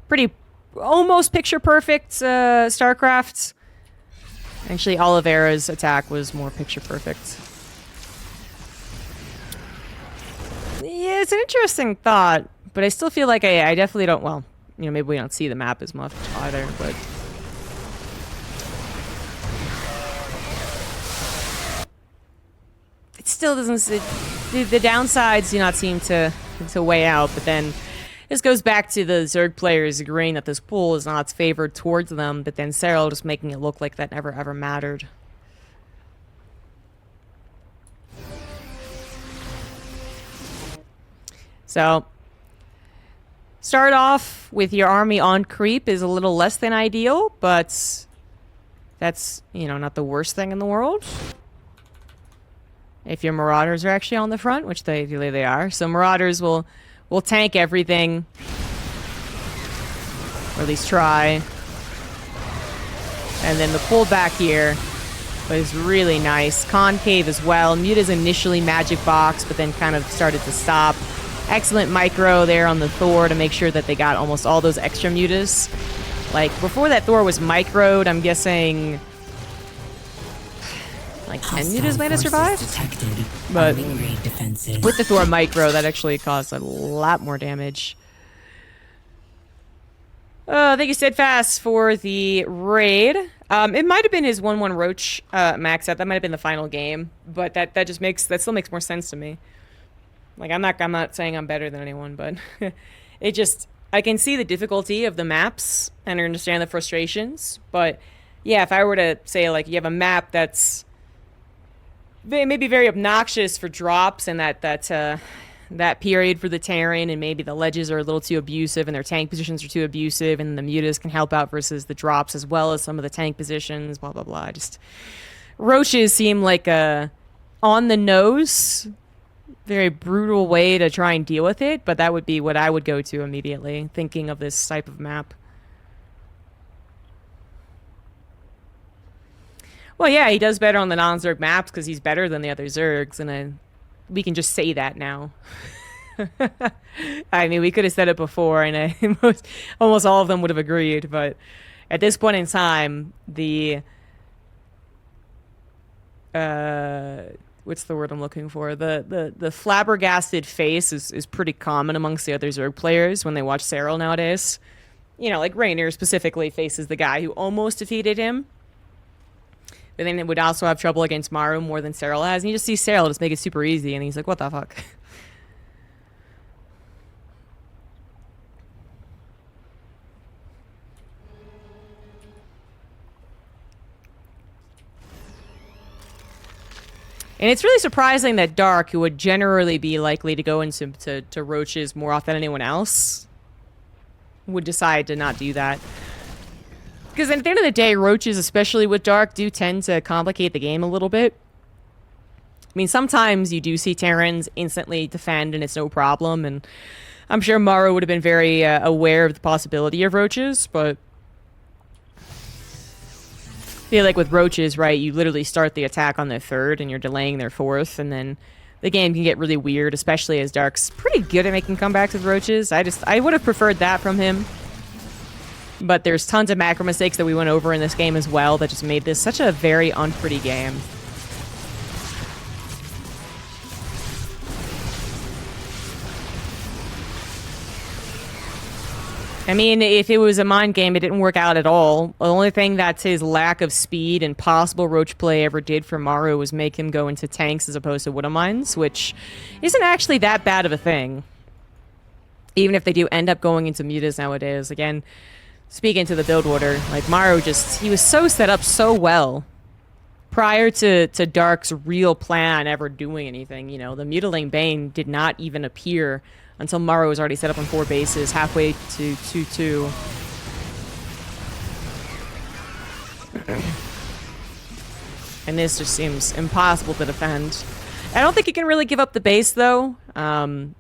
pretty almost picture perfect StarCraft. Actually, Oliveira's attack was more picture perfect. Yeah, it's an interesting thought, but I still feel like I definitely don't, well, you know, maybe we don't see the map as much either, but... It still doesn't... The downsides do not seem to weigh out, but then this goes back to the Zerg players agreeing that this pool is not favored towards them, but then Cyril just making it look like that never ever mattered. So, start off with your army on creep is a little less than ideal, but that's, you know, not the worst thing in the world. If your Marauders are actually on the front, which they are. So Marauders will tank everything. Or at least try. And then the pullback here was really nice. Concave as well. Muta's initially magic box, but then kind of started to stop. Excellent micro there on the Thor to make sure that they got almost all those extra mutas. Like, before that Thor was microed, I'm guessing... like 10 mutas might have survived, but with the Thor micro, that actually caused a lot more damage. Thank you, Steadfast, for the raid. It might have been his 1/1 Roach max out. That might have been the final game, but that still makes more sense to me. Like, I'm not saying I'm better than anyone, but it just, I can see the difficulty of the maps and I understand the frustrations, but yeah, if I were to say, like, you have a map that's maybe very obnoxious for drops and that period for the Terran, and maybe the ledges are a little too abusive and their tank positions are too abusive, and the mutas can help out versus the drops as well as some of the tank positions, blah, blah, blah. Just roaches seem like a on the nose, very brutal way to try and deal with it, but that would be what I would go to immediately, thinking of this type of map. Well, yeah, he does better on the non-Zerg maps because he's better than the other Zergs, and we can just say that now. I mean, we could have said it before, and almost all of them would have agreed, but at this point in time, the... what's the word I'm looking for? The flabbergasted face is pretty common amongst the other Zerg players when they watch Cyril nowadays. You know, like Rainier specifically faces the guy who almost defeated him, but then it would also have trouble against Maru more than Cyril has. And you just see Cyril just make it super easy, and he's like, what the fuck? And it's really surprising that Dark, who would generally be likely to go into to roaches more often than anyone else, would decide to not do that. Because at the end of the day, roaches, especially with Dark, do tend to complicate the game a little bit. I mean, sometimes you do see Terrans instantly defend and it's no problem, and I'm sure Maru would have been very aware of the possibility of roaches, but I feel like with roaches, right, you literally start the attack on their third and you're delaying their fourth, and then the game can get really weird, especially as Dark's pretty good at making comebacks with roaches. I would have preferred that from him. But there's tons of macro mistakes that we went over in this game as well that just made this such a very unpretty game. I mean, if it was a mind game, it didn't work out at all. The only thing that his lack of speed and possible roach play ever did for Maru was make him go into tanks as opposed to Wood Mines, which isn't actually that bad of a thing. Even if they do end up going into mutas nowadays. Again, speaking to the build order, like Maru he was so set up so well prior to Dark's real plan ever doing anything. You know, the Mutilating Bane did not even appear until Maru was already set up on 4 bases, halfway to 2-2. And this just seems impossible to defend. I don't think he can really give up the base, though.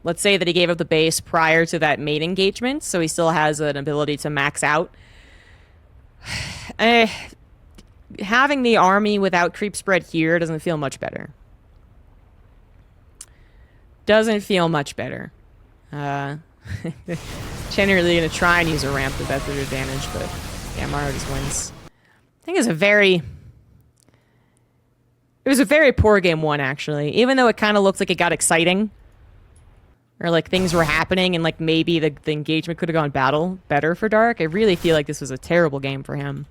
Let's say that he gave up the base prior to that mate engagement, so he still has an ability to max out. Having the army without creep spread here doesn't feel much better. Doesn't feel much better. Generally going to try and use a ramp to bet their advantage, but yeah, Maru just wins. I think it was a very poor game 1, actually. Even though it kind of looked like it got exciting, or like things were happening, and like maybe the engagement could have gone better for Dark. I really feel like this was a terrible game for him.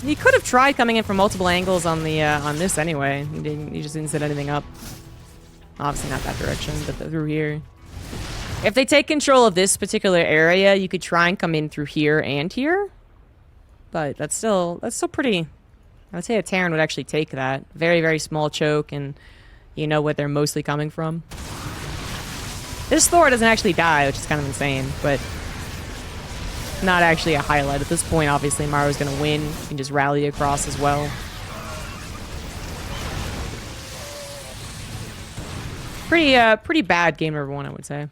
He could have tried coming in from multiple angles on the on this anyway. He just didn't set anything up. Obviously not that direction, but through here. If they take control of this particular area, you could try and come in through here and here. But that's still pretty. I would say a Terran would actually take that. Very, very small choke, and you know where they're mostly coming from. This Thor doesn't actually die, which is kind of insane, but not actually a highlight. At this point, obviously, Maru's going to win. You can just rally across as well. Pretty bad game number 1, I would say.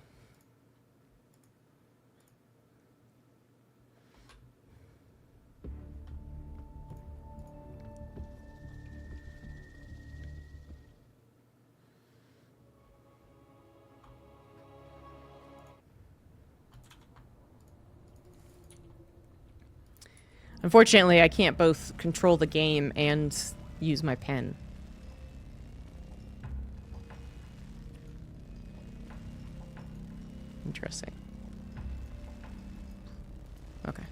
Unfortunately, I can't both control the game and use my pen. Interesting. Okay.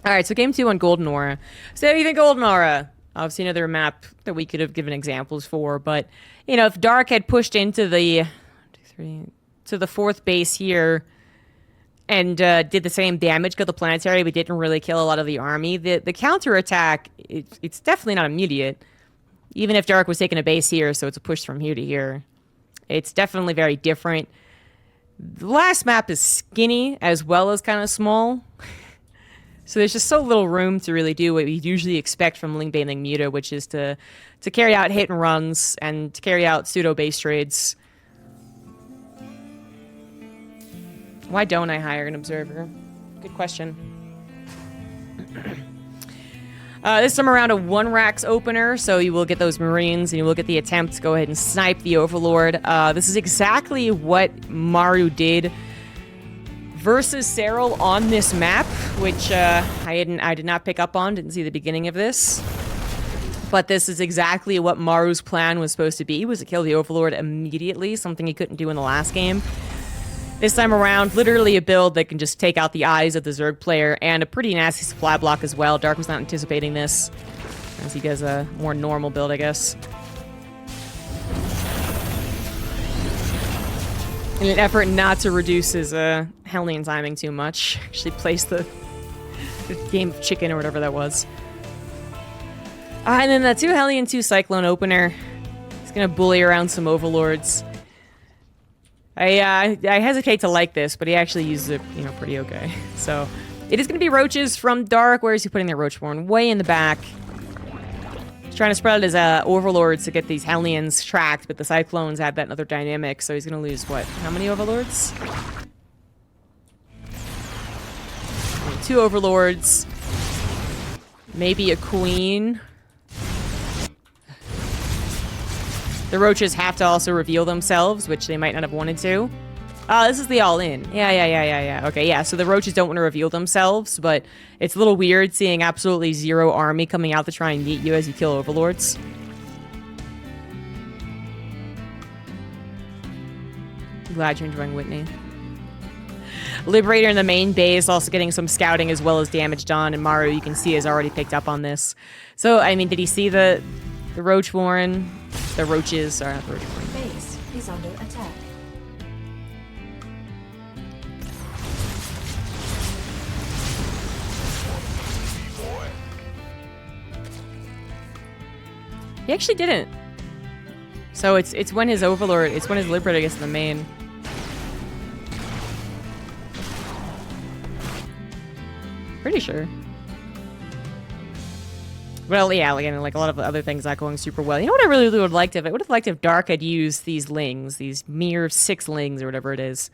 Alright, so game 2 on Golden Aura. So what do you think, Golden Aura? Obviously, another map that we could have given examples for, but, you know, if Dark had pushed into the to the 4th base here and did the same damage, got the planetary, but didn't really kill a lot of the army, the counterattack, it's definitely not immediate. Even if Dark was taking a base here, so it's a push from here to here. It's definitely very different. The last map is skinny as well as kind of small. So there's just so little room to really do what we usually expect from Ling Bailing Muta, which is to carry out hit and runs and to carry out pseudo base trades. Why don't I hire an observer? Good question. This time around, a 1-racks opener, so you will get those Marines and you will get the attempt to go ahead and snipe the Overlord. This is exactly what Maru did versus Serral on this map, which I did not pick up on, didn't see the beginning of this. But this is exactly what Maru's plan was supposed to be, was to kill the Overlord immediately, something he couldn't do in the last game. This time around, literally a build that can just take out the eyes of the Zerg player, and a pretty nasty supply block as well. Dark was not anticipating this, as he does a more normal build, I guess. In an effort not to reduce his Hellion timing too much, actually placed the game of chicken or whatever that was. And then the 2 Hellion, 2 Cyclone opener. He's gonna bully around some Overlords. I hesitate to like this, but he actually uses it, you know, pretty okay. So, it is going to be Roaches from Dark. Where is he putting the Roachborn? Way in the back. He's trying to spread out his Overlords to get these Hellions tracked, but the Cyclones have that other dynamic, so he's going to lose, what, how many Overlords? 2 Overlords. Maybe a Queen. The Roaches have to also reveal themselves, which they might not have wanted to. This is the all-in. Yeah. Okay, yeah, so the Roaches don't want to reveal themselves, but it's a little weird seeing absolutely 0 army coming out to try and meet you as you kill Overlords. Glad you're enjoying Whitney. Liberator in the main base, also getting some scouting as well as damage done, and Maru, you can see, has already picked up on this. So, I mean, did he see the Roach Warren? The Roaches, sorry, not the Roach Warren. Base is under attack. He actually didn't. So it's when his Overlord, it's when his Liberator gets in the main. Pretty sure. Well, yeah, like a lot of other things not going super well. You know what I really would have liked if I would have liked if Dark had used these Lings, these mere 6 Lings or whatever it is.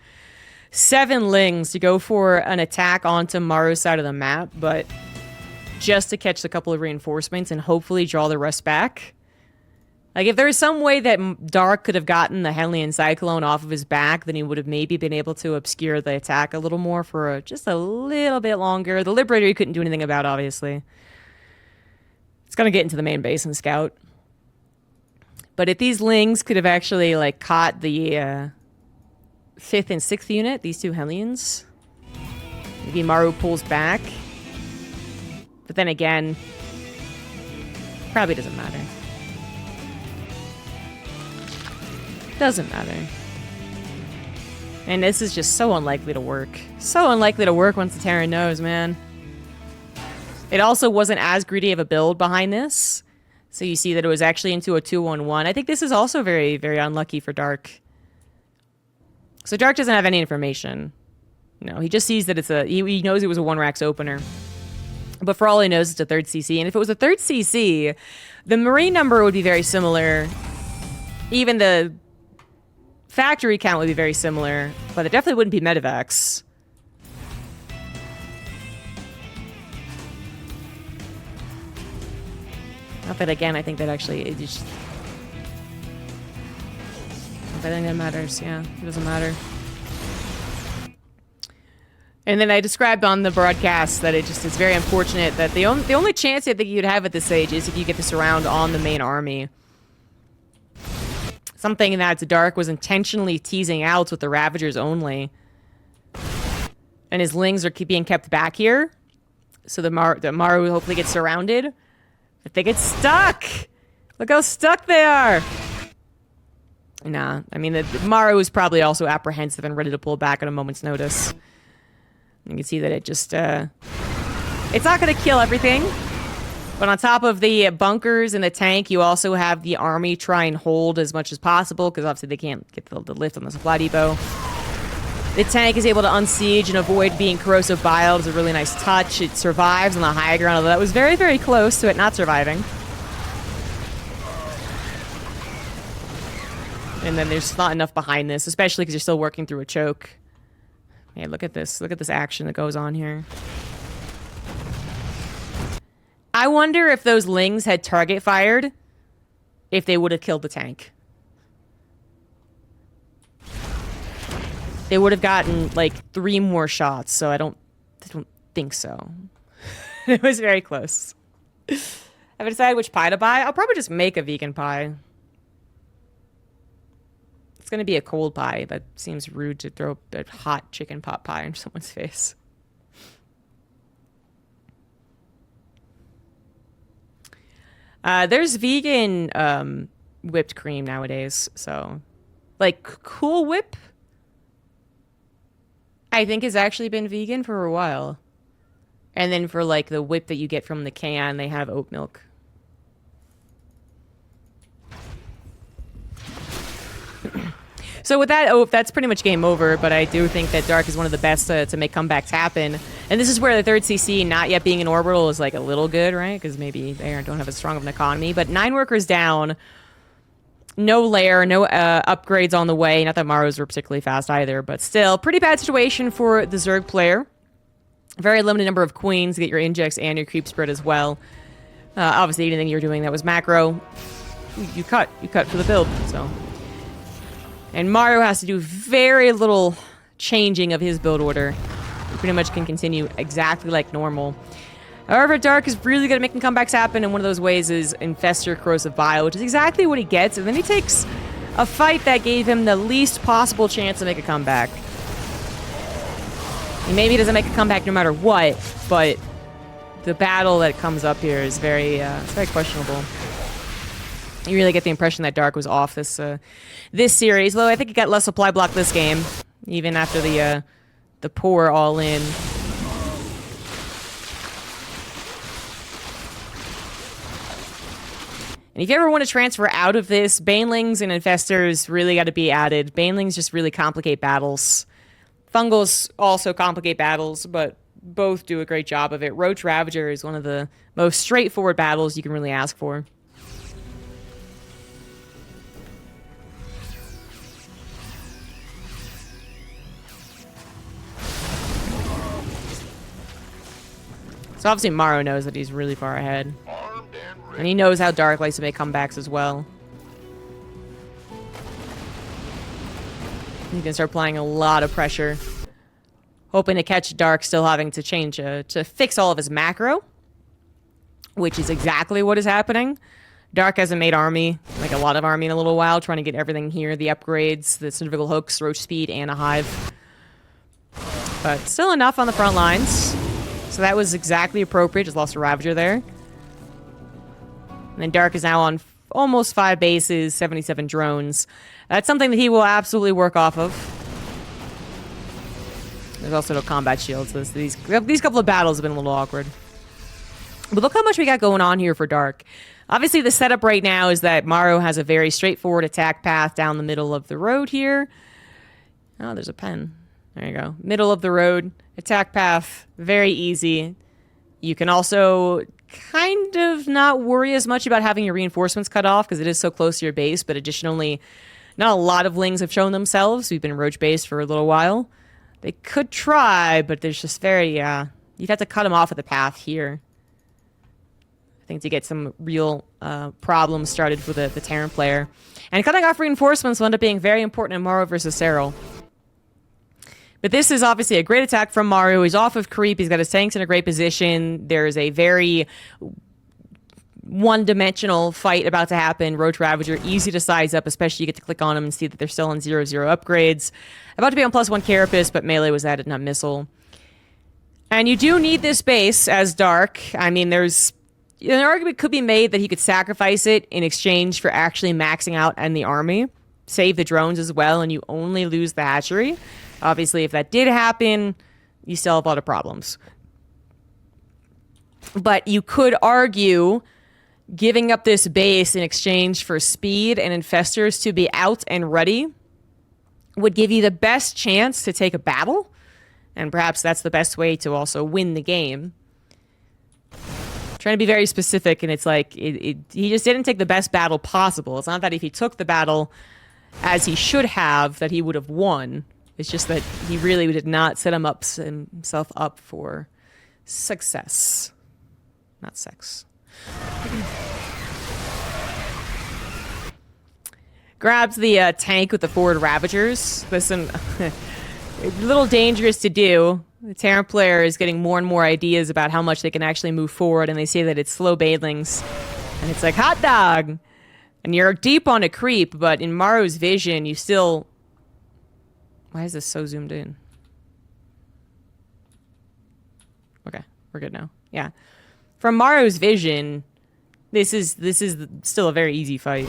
7 Lings to go for an attack onto Maru's side of the map, but just to catch a couple of reinforcements and hopefully draw the rest back. Like, if there was some way that Dark could have gotten the Hellion Cyclone off of his back, then he would have maybe been able to obscure the attack a little more for just a little bit longer. The Liberator he couldn't do anything about, obviously. It's going to get into the main base and scout. But if these Lings could have actually, like, caught the 5th and 6th unit, these 2 Hellions, maybe Maru pulls back. But then again, probably doesn't matter. Doesn't matter. And this is just so unlikely to work. So unlikely to work once the Terran knows, man. It also wasn't as greedy of a build behind this. So you see that it was actually into a 2-1-1. I think this is also very, very unlucky for Dark. So Dark doesn't have any information. No, he just sees that it's a... He knows it was a 1-racks opener. But for all he knows, it's a 3rd CC. And if it was a 3rd CC, the Marine number would be very similar. Even the factory count would be very similar. But it definitely wouldn't be Medivacs. Not that, again, I think that actually... It just, I think that matters, yeah. It doesn't matter. And then I described on the broadcast that it just is very unfortunate that the only chance I think you'd have at this stage is if you get this around on the main army. Something that Dark was intentionally teasing out with the Ravagers only. And his Lings are being kept back here. So the Maru hopefully gets surrounded. If they get stuck! Look how stuck they are! Nah, I mean, Maru is probably also apprehensive and ready to pull back at a moment's notice. You can see that it just, it's not going to kill everything. But on top of the bunkers and the tank, you also have the army try and hold as much as possible, because obviously they can't get the lift on the supply depot. The tank is able to unsiege and avoid being corrosive biled. It's a really nice touch. It survives on the high ground, although that was very, very close to it not surviving. And then there's not enough behind this, especially because you're still working through a choke. Yeah, look at this. Look at this action that goes on here. I wonder if those Lings had target fired, if they would have killed the tank. They would have gotten, like, 3 more shots, so I don't think so. It was very close. Have I decided which pie to buy? I'll probably just make a vegan pie. It's going to be a cold pie. That seems rude to throw a hot chicken pot pie in someone's face. There's vegan whipped cream nowadays, so like Cool Whip I think has actually been vegan for a while. And then for like the whip that you get from the can, they have oat milk. So with that, that's pretty much game over, but I do think that Dark is one of the best to make comebacks happen. And this is where the third CC not yet being an orbital is like a little good, right? Because maybe they don't have as strong of an economy. But 9 workers down, no lair, no upgrades on the way. Not that Maru's were particularly fast either, but still, pretty bad situation for the Zerg player. Very limited number of queens to get your injects and your creep spread as well. Obviously, anything you're doing that was macro, you cut for the build, so... And Maru has to do very little changing of his build order. He pretty much can continue exactly like normal. However, Dark is really good at making comebacks happen, and one of those ways is Infestor Corrosive Bile, which is exactly what he gets, and then he takes a fight that gave him the least possible chance to make a comeback. And maybe he doesn't make a comeback no matter what, but the battle that comes up here is very, it's very questionable. You really get the impression that Dark was off this this series, though I think he got less supply block this game, even after the poor all-in. And if you ever want to transfer out of this, Banelings and Infestors really got to be added. Banelings just really complicate battles. Fungals also complicate battles, but both do a great job of it. Roach Ravager is one of the most straightforward battles you can really ask for. So obviously Maru knows that he's really far ahead. And he knows how Dark likes to make comebacks as well. He can start applying a lot of pressure. Hoping to catch Dark still having to change, to fix all of his macro. Which is exactly what is happening. Dark hasn't made army, like a lot of army in a little while, trying to get everything here. The upgrades, the centrifugal hooks, roach speed, and a hive. But still enough on the front lines. So that was exactly appropriate. Just lost a Ravager there. And then Dark is now on almost 5 bases, 77 drones. That's something that he will absolutely work off of. There's also no combat shields. So these couple of battles have been a little awkward. But look how much we got going on here for Dark. Obviously, the setup right now is that Maru has a very straightforward attack path down the middle of the road here. Oh, there's a pen. There you go. Middle of the road. Attack path. Very easy. You can also kind of not worry as much about having your reinforcements cut off because it is so close to your base, but additionally, not a lot of Lings have shown themselves. We've been roach based for a little while. They could try, but there's just very, you'd have to cut them off at the path here. I think to get some real problems started for the Terran player. And cutting off reinforcements will end up being very important in Maru versus Serral. But this is obviously a great attack from Maru. He's off of creep. He's got his tanks in a great position. There's a very one-dimensional fight about to happen. Roach Ravager, easy to size up, especially you get to click on them and see that they're still on 0/0 upgrades. About to be on +1 Carapace, but melee was added, not missile. And you do need this base as Dark. I mean, an argument could be made that he could sacrifice it in exchange for actually maxing out in the army, save the drones as well, and you only lose the hatchery. Obviously, if that did happen, you still have a lot of problems. But you could argue giving up this base in exchange for speed and infestors to be out and ready would give you the best chance to take a battle. And perhaps that's the best way to also win the game. Trying to be very specific, and it's like, he just didn't take the best battle possible. It's not that if he took the battle as he should have, that he would have won. It's just that he really did not set himself up for success. Not sex. Grabs the tank with the forward Ravagers. Listen, a little dangerous to do. The Terran player is getting more and more ideas about how much they can actually move forward, and they say that it's slow banelings. And it's like, hot dog! And you're deep on a creep, but in Maru's vision, you still... Why is this so zoomed in? Okay, we're good now. Yeah. From Maru's vision, this is still a very easy fight.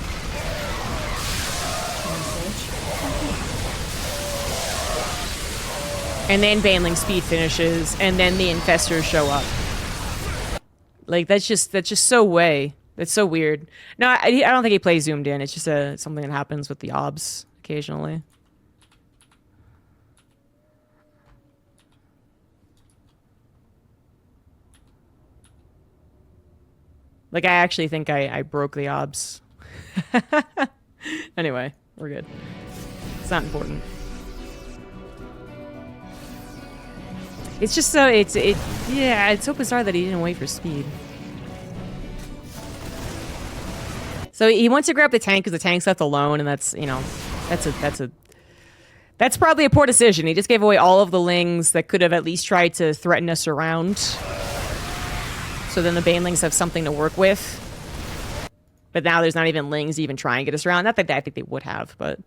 And then Baneling speed finishes, and then the infestors show up. Like, that's just so way. That's so weird. No, I don't think he plays zoomed in. It's just something that happens with the obs occasionally. Like, I actually think I broke the obs. Anyway, we're good. It's not important. It's just so, yeah, it's so bizarre that he didn't wait for speed. So he wants to grab the tank because the tank's left alone, and that's, you know, that's probably a poor decision. He just gave away all of the lings that could have at least tried to threaten us around. So then the banelings have something to work with. But now there's not even lings to even try and get us around. Not that I think they would have, but...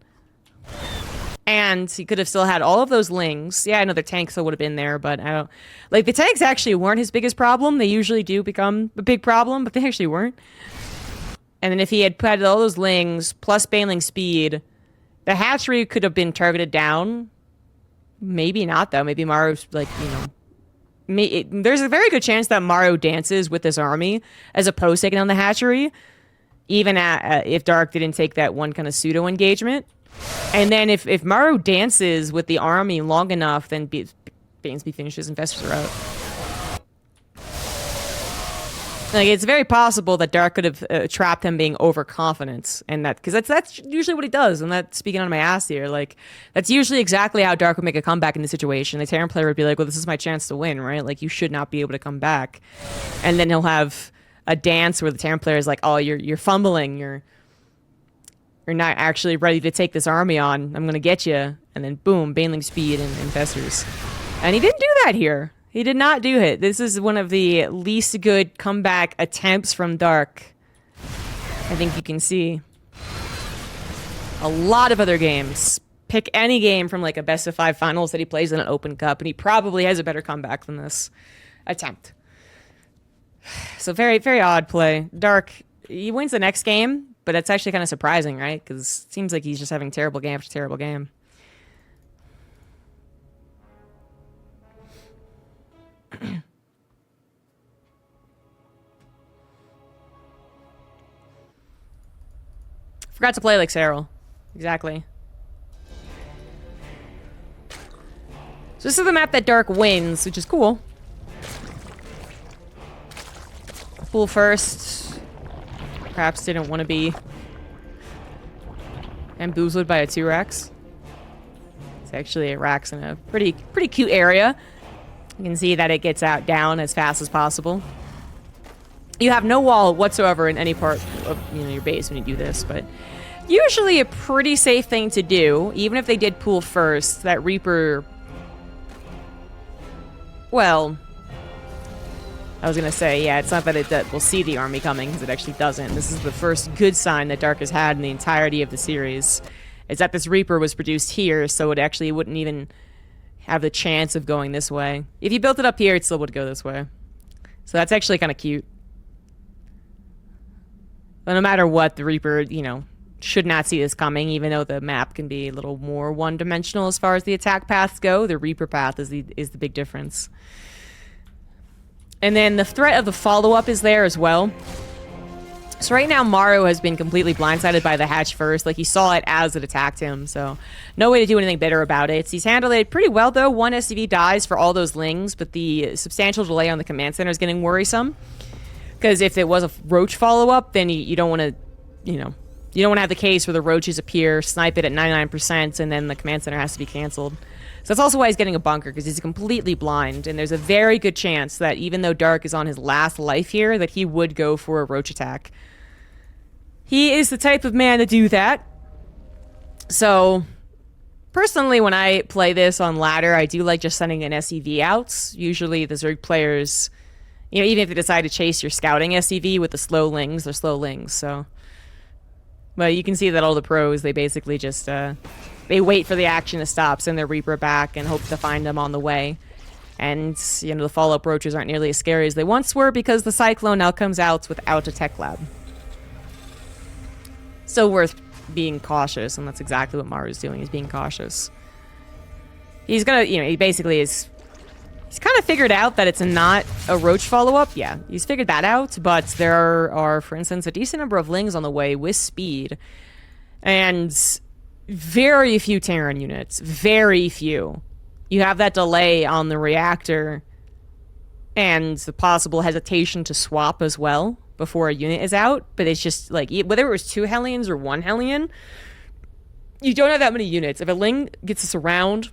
And he could have still had all of those lings. Yeah, I know the tanks still would have been there, but I don't... Like, the tanks actually weren't his biggest problem. They usually do become a big problem, but they actually weren't. And then if he had put all those lings, plus baneling speed, the hatchery could have been targeted down. Maybe not, though. Maybe Maru's, like, you know... there's a very good chance that Maru dances with this army, as opposed to taking on the hatchery, even if Dark didn't take that one kind of pseudo-engagement. And then if Maru dances with the army long enough, then Banesby finishes, Infestors are out. Like, it's very possible that Dark could have trapped him being overconfident, and that, because that's usually what he does. I'm not speaking on my ass here. Like, that's usually exactly how Dark would make a comeback in the situation. The Terran player would be like, well, this is my chance to win, right? Like, you should not be able to come back. And then he'll have a dance where the Terran player is like, oh, you're fumbling, you're not actually ready to take this army on. I'm gonna get you. And then boom, baneling speed and infestors. And he didn't do that here. He did not do it. This is one of the least good comeback attempts from Dark. I think you can see. A lot of other games. Pick any game from like a best of 5 finals that he plays in an open cup, and he probably has a better comeback than this attempt. So very, very odd play. Dark, he wins the next game, but that's actually kind of surprising, right? Because it seems like he's just having terrible game after terrible game. Forgot to play like Cyril. Exactly. So this is the map that Dark wins, which is cool. Full first. Perhaps didn't want to be bamboozled by a 2-Rax. It's actually a Rax in a pretty cute area. You can see that it gets out down as fast as possible. You have no wall whatsoever in any part of your base when you do this, but usually a pretty safe thing to do, even if they did pool first. That Reaper, well, I was gonna say, yeah, it's not that it will see the army coming, because it actually doesn't. This is the first good sign that Dark has had in the entirety of the series, is that this Reaper was produced here, so it actually wouldn't even have the chance of going this way. If you built it up here, it still would go this way. So that's actually kind of cute. But no matter what, the Reaper, you know, should not see this coming, even though the map can be a little more one-dimensional as far as the attack paths go. The Reaper path is the big difference. And then the threat of the follow-up is there as well. So right now, Maru has been completely blindsided by the hatch first. Like, he saw it as it attacked him, so no way to do anything better about it. He's handled it pretty well, though. One SCV dies for all those lings, but the substantial delay on the command center is getting worrisome. Because if it was a roach follow-up, then you don't want to, you know, you don't want to have the case where the roaches appear, snipe it at 99%, and then the command center has to be canceled. So that's also why he's getting a bunker, because he's completely blind, and there's a very good chance that even though Dark is on his last life here, that he would go for a roach attack. He is the type of man to do that. So, personally, when I play this on ladder, I do like just sending an SCV out. Usually the Zerg players, you know, even if they decide to chase your scouting SCV with the slow lings, they're slow lings, so. But you can see that all the pros, they basically just, they wait for the action to stop, send their Reaper back, and hope to find them on the way. And, you know, the follow-up roaches aren't nearly as scary as they once were because the Cyclone now comes out without a tech lab. Still worth being cautious, and that's exactly what Maru's doing, is being cautious. He's gonna, you know, he basically is... He's kind of figured out that it's not a roach follow-up. Yeah, he's figured that out, but there are, for instance, a decent number of lings on the way with speed. And very few Terran units. Very few. You have that delay on the reactor and the possible hesitation to swap as well before a unit is out, but it's just like, whether it was 2 Hellions or 1 Hellion, you don't have that many units. If a Ling gets us around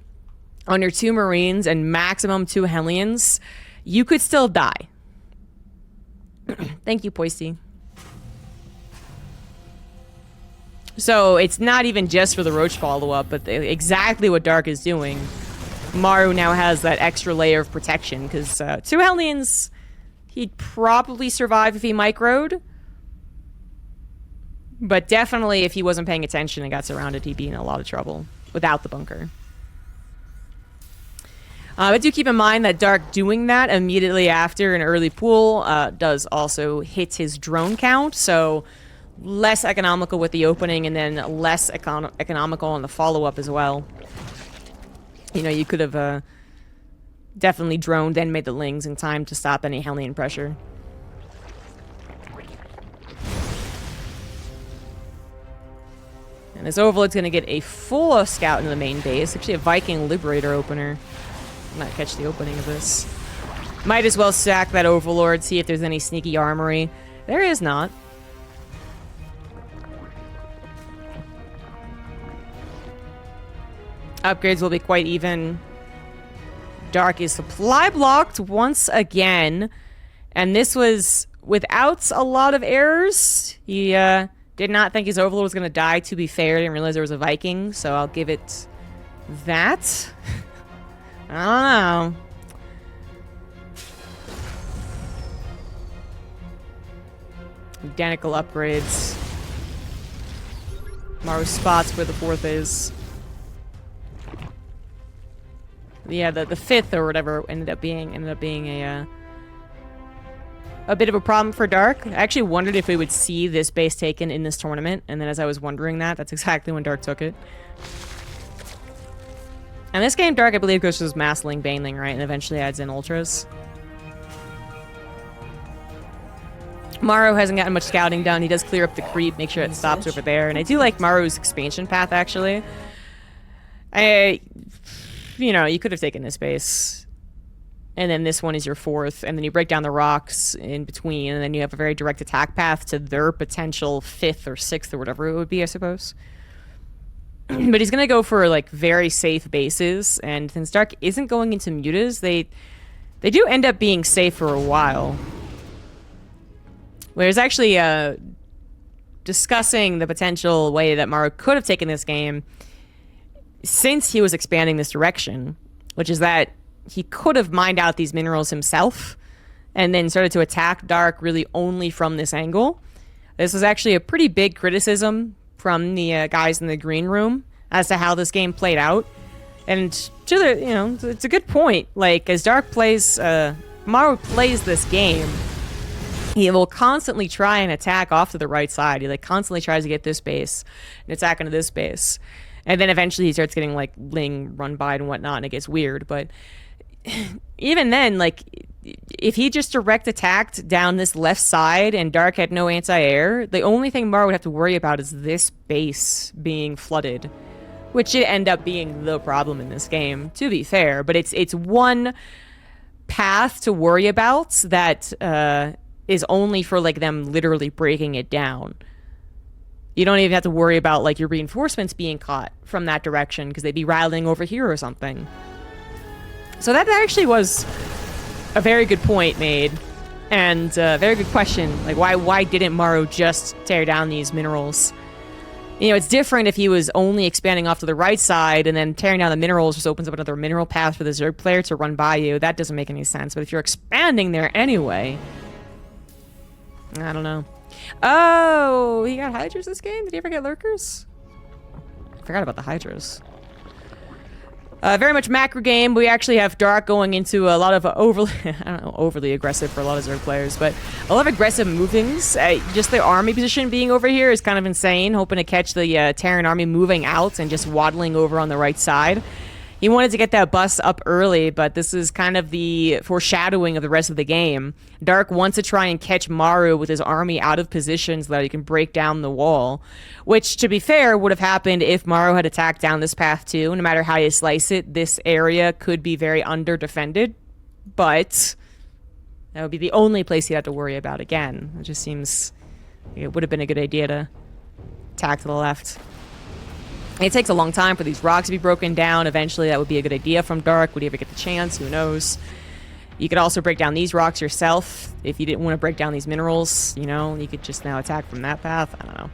on your 2 Marines and maximum 2 Hellions, you could still die. Thank you, Poisty. So it's not even just for the Roach follow-up, but exactly what Dark is doing. Maru now has that extra layer of protection, because 2 Hellions... He'd probably survive if he microed. But definitely if he wasn't paying attention and got surrounded, he'd be in a lot of trouble without the bunker. But do keep in mind that Dark doing that immediately after an early pool does also hit his drone count. So less economical with the opening and then less economical on the follow-up as well. You know, you could have... definitely droned and made the lings in time to stop any Hellion pressure. And this Overlord's going to get a full scout into the main base. Actually, a Viking Liberator opener. I might catch the opening of this. Might as well sack that Overlord, see if there's any sneaky armory. There is not. Upgrades will be quite even. Dark is supply blocked once again, and this was without a lot of errors. He did not think his Overlord was going to die, to be fair. Didn't realize there was a Viking, so I'll give it that. I don't know. Identical upgrades. Maru spots where the 4th is. Yeah, the 5th or whatever ended up being a bit of a problem for Dark. I actually wondered if we would see this base taken in this tournament, and then as I was wondering that's exactly when Dark took it. And this game, Dark, I believe, goes to his Massling, Baneling, right? And eventually adds in Ultras. Maru hasn't gotten much scouting done. He does clear up the creep, make sure it stops over there. And I do like Maru's expansion path, actually. You know, you could have taken this base. And then this one is your 4th. And then you break down the rocks in between. And then you have a very direct attack path to their potential 5th or 6th or whatever it would be, I suppose. But he's going to go for, like, very safe bases. And since Dark isn't going into mutas, they do end up being safe for a while. Whereas actually discussing the potential way that Maru could have taken this game since he was expanding this direction, which is that he could have mined out these minerals himself and then started to attack Dark really only from this angle. This was actually a pretty big criticism from the guys in the green room as to how this game played out. And to the, you know, it's a good point. Like, as Dark plays, Maru plays this game, he will constantly try and attack off to the right side. He like constantly tries to get this base and attack into this base. And then eventually he starts getting like Ling run by and whatnot, and it gets weird. But even then, like, if he just direct attacked down this left side and Dark had no anti-air, the only thing Maru would have to worry about is this base being flooded, which should end up being the problem in this game, to be fair. But it's one path to worry about that is only for like them literally breaking it down. You don't even have to worry about like your reinforcements being caught from that direction because they'd be rattling over here or something. So that actually was a very good point made, and a very good question. Like, why didn't Maru just tear down these minerals? You know, it's different if he was only expanding off to the right side and then tearing down the minerals just opens up another mineral path for the Zerg player to run by you. That doesn't make any sense. But if you're expanding there anyway, I don't know. Oh, he got Hydras this game? Did he ever get Lurkers? I forgot about the Hydras. Very much macro game. We actually have Dark going into a lot of overly aggressive for a lot of Zerg players, but a lot of aggressive movings. Just the army position being over here is kind of insane, hoping to catch the Terran army moving out and just waddling over on the right side. He wanted to get that bus up early, but this is kind of the foreshadowing of the rest of the game. Dark wants to try and catch Maru with his army out of position so that he can break down the wall, which, to be fair, would have happened if Maru had attacked down this path too. No matter how you slice it, this area could be very under-defended, but that would be the only place he'd have to worry about again. It just seems like it would have been a good idea to attack to the left. It takes a long time for these rocks to be broken down. Eventually, that would be a good idea from Dark. Would he ever get the chance? Who knows? You could also break down these rocks yourself. If you didn't want to break down these minerals, you know, you could just now attack from that path. I don't know.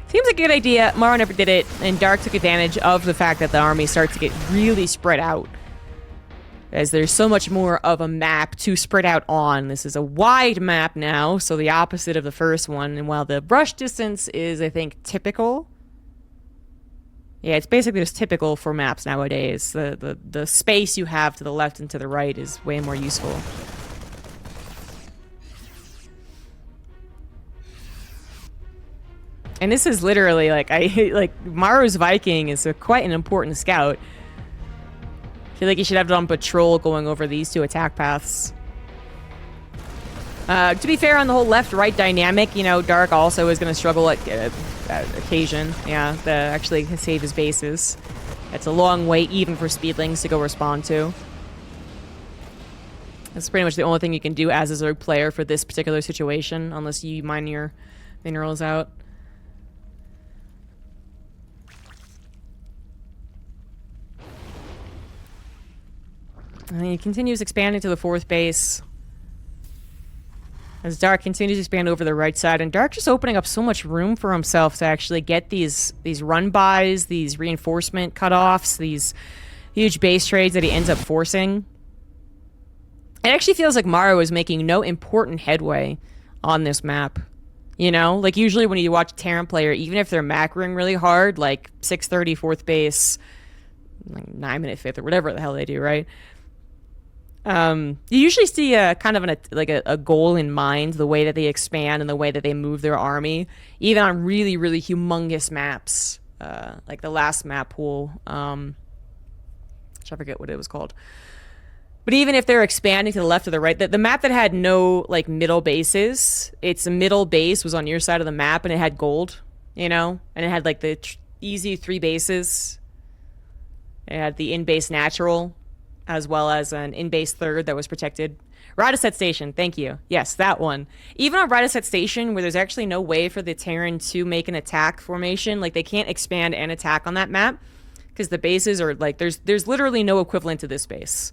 Seems like a good idea. Maru never did it, and Dark took advantage of the fact that the army starts to get really spread out, as there's so much more of a map to spread out on. This is a wide map now, so the opposite of the first one. And while the brush distance is, I think, typical... Yeah, it's basically just typical for maps nowadays. The space you have to the left and to the right is way more useful. And this is literally like Maru's Viking is quite an important scout. I feel like you should have it on patrol going over these two attack paths. To be fair, on the whole left-right dynamic, you know, Dark also is going to struggle at occasion. Yeah, to actually save his bases. It's a long way even for Speedlings to go respond to. That's pretty much the only thing you can do as a Zerg player for this particular situation, unless you mine your minerals out. And he continues expanding to the fourth base. As Dark continues to expand over the right side, and Dark just opening up so much room for himself to actually get these run-bys, these reinforcement cutoffs, these huge base trades that he ends up forcing. It actually feels like Maru is making no important headway on this map. You know? Like, usually when you watch a Terran player, even if they're macroing really hard, like 630 fourth base, like 9-minute fifth, or whatever the hell they do, right? You usually see kind of a goal in mind, the way that they expand and the way that they move their army, even on really, really humongous maps, like the last map pool, which I forget what it was called. But even if they're expanding to the left or the right, the map that had no like middle bases, its middle base was on your side of the map and it had gold, you know, and it had like the easy 3 bases. It had the in-base natural, as well as an in-base third that was protected. Radaset Station, thank you. Yes, that one. Even on Radaset Station, where there's actually no way for the Terran to make an attack formation, like they can't expand and attack on that map, because the bases are like, there's literally no equivalent to this base.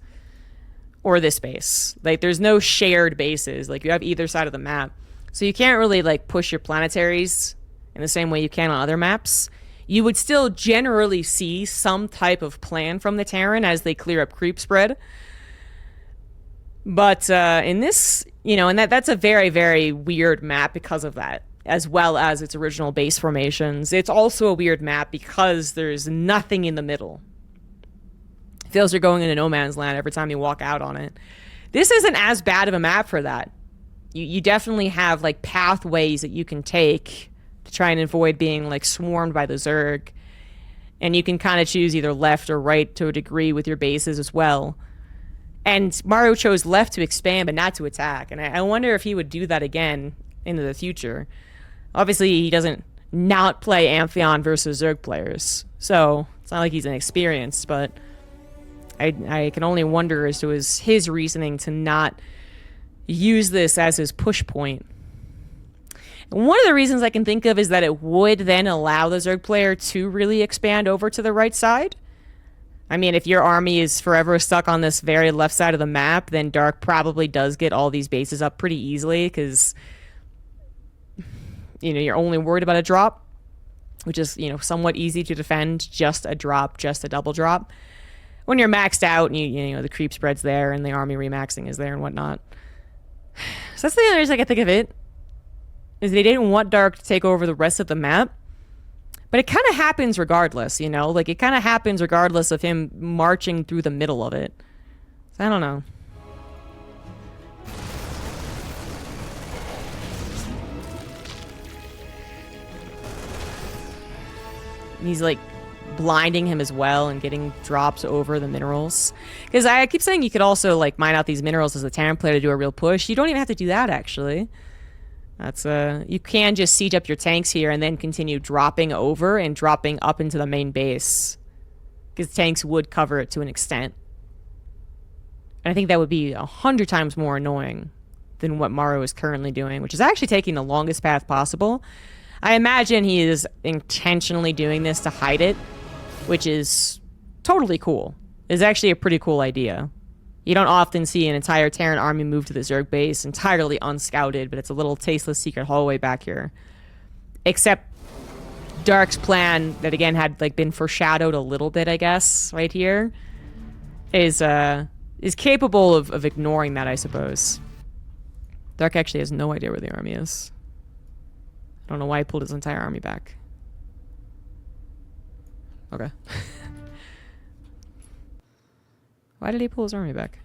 Or this base. Like, there's no shared bases. Like, you have either side of the map. So you can't really, like, push your planetaries in the same way you can on other maps. You would still generally see some type of plan from the Terran as they clear up creep spread. But in this, you know, and that's a very, very weird map because of that, as well as its original base formations. It's also a weird map because there's nothing in the middle. It feels you're going into no man's land every time you walk out on it. This isn't as bad of a map for that. you definitely have like pathways that you can take to try and avoid being like swarmed by the Zerg. And you can kind of choose either left or right to a degree with your bases as well. And Maru chose left to expand, but not to attack. And I wonder if he would do that again into the future. Obviously, he doesn't not play Amphion versus Zerg players. So it's not like he's inexperienced, but I can only wonder as to his reasoning to not use this as his push point. And one of the reasons I can think of is that it would then allow the Zerg player to really expand over to the right side. I mean, if your army is forever stuck on this very left side of the map, then Dark probably does get all these bases up pretty easily because, you know, you're only worried about a drop, which is, you know, somewhat easy to defend, just a drop, just a double drop. When you're maxed out and you know, the creep spread's there and the army remaxing is there and whatnot. So that's the only reason I can think of it, is they didn't want Dark to take over the rest of the map. But it kind of happens regardless, you know? Like, it kind of happens regardless of him marching through the middle of it. So I don't know. He's, like, blinding him as well and getting drops over the minerals. Because I keep saying you could also, like, mine out these minerals as a Terran player to do a real push. You don't even have to do that, actually. That's you can just siege up your tanks here and then continue dropping over and dropping up into the main base, because tanks would cover it to an extent. And I think that would be 100 times more annoying than what Maru is currently doing, which is actually taking the longest path possible. I imagine he is intentionally doing this to hide it, which is totally cool. It's actually a pretty cool idea. You don't often see an entire Terran army move to the Zerg base entirely unscouted, but it's a little tasteless secret hallway back here. Except Dark's plan, that again had like been foreshadowed a little bit, I guess, right here, is capable of ignoring that, I suppose. Dark actually has no idea where the army is. I don't know why he pulled his entire army back. Okay. Why did he pull his army back?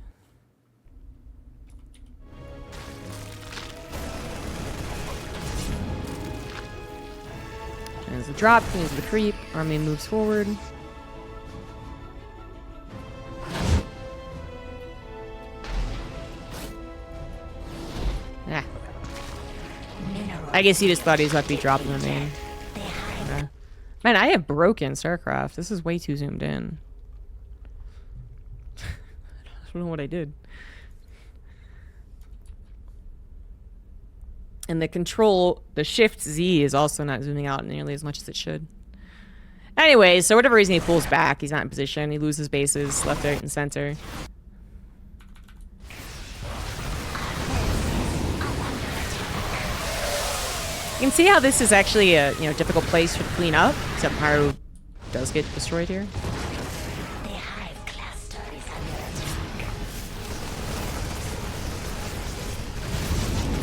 There's the drop, there's the creep, army moves forward. Ah. I guess he just thought he was about to be dropping the main. Okay. Man, I have broken StarCraft. This is way too zoomed in. I don't know what I did. And the Shift Z is also not zooming out nearly as much as it should. Anyways, so whatever reason he pulls back, he's not in position. He loses bases left, right, and center. You can see how this is actually a difficult place to clean up, except Maru does get destroyed here.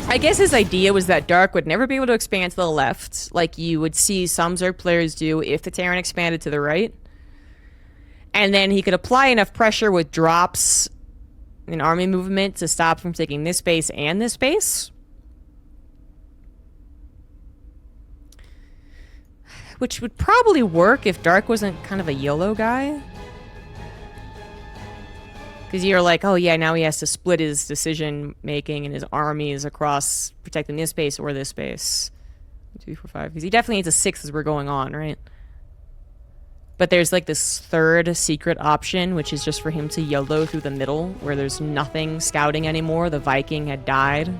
I guess his idea was that Dark would never be able to expand to the left, like you would see some Zerg players do if the Terran expanded to the right. And then he could apply enough pressure with drops in army movement to stop from taking this base and this base. Which would probably work if Dark wasn't kind of a YOLO guy. Because you're like, oh yeah, now he has to split his decision making and his armies across protecting this base or this base. 1, 2, 3, 4, 5. Because he definitely needs a 6 as we're going on, right? But there's like this third secret option, which is just for him to YOLO through the middle, where there's nothing scouting anymore. The Viking had died.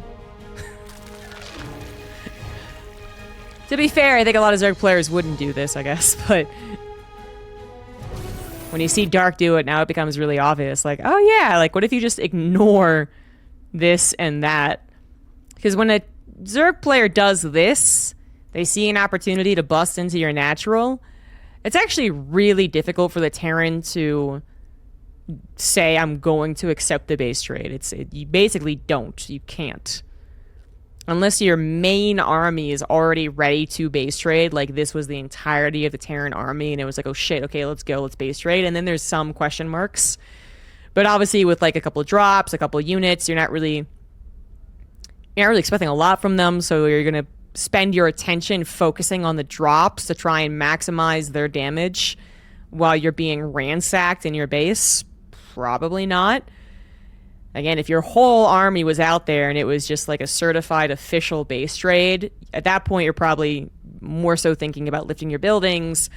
To be fair, I think a lot of Zerg players wouldn't do this, I guess, but when you see Dark do it, now it becomes really obvious. Like, oh yeah, like what if you just ignore this and that? Because when a Zerg player does this, they see an opportunity to bust into your natural. It's actually really difficult for the Terran to say, I'm going to accept the base trade. You basically don't. You can't. Unless your main army is already ready to base trade, like this was the entirety of the Terran army, and it was like, oh shit, okay, let's go, let's base trade. And then there's some question marks. But obviously with like a couple of drops, a couple of units, you're not really you're not really expecting a lot from them, so you're going to spend your attention focusing on the drops to try and maximize their damage while you're being ransacked in your base. Probably not. Again, if your whole army was out there and it was just like a certified official base trade, at that point you're probably more so thinking about lifting your buildings,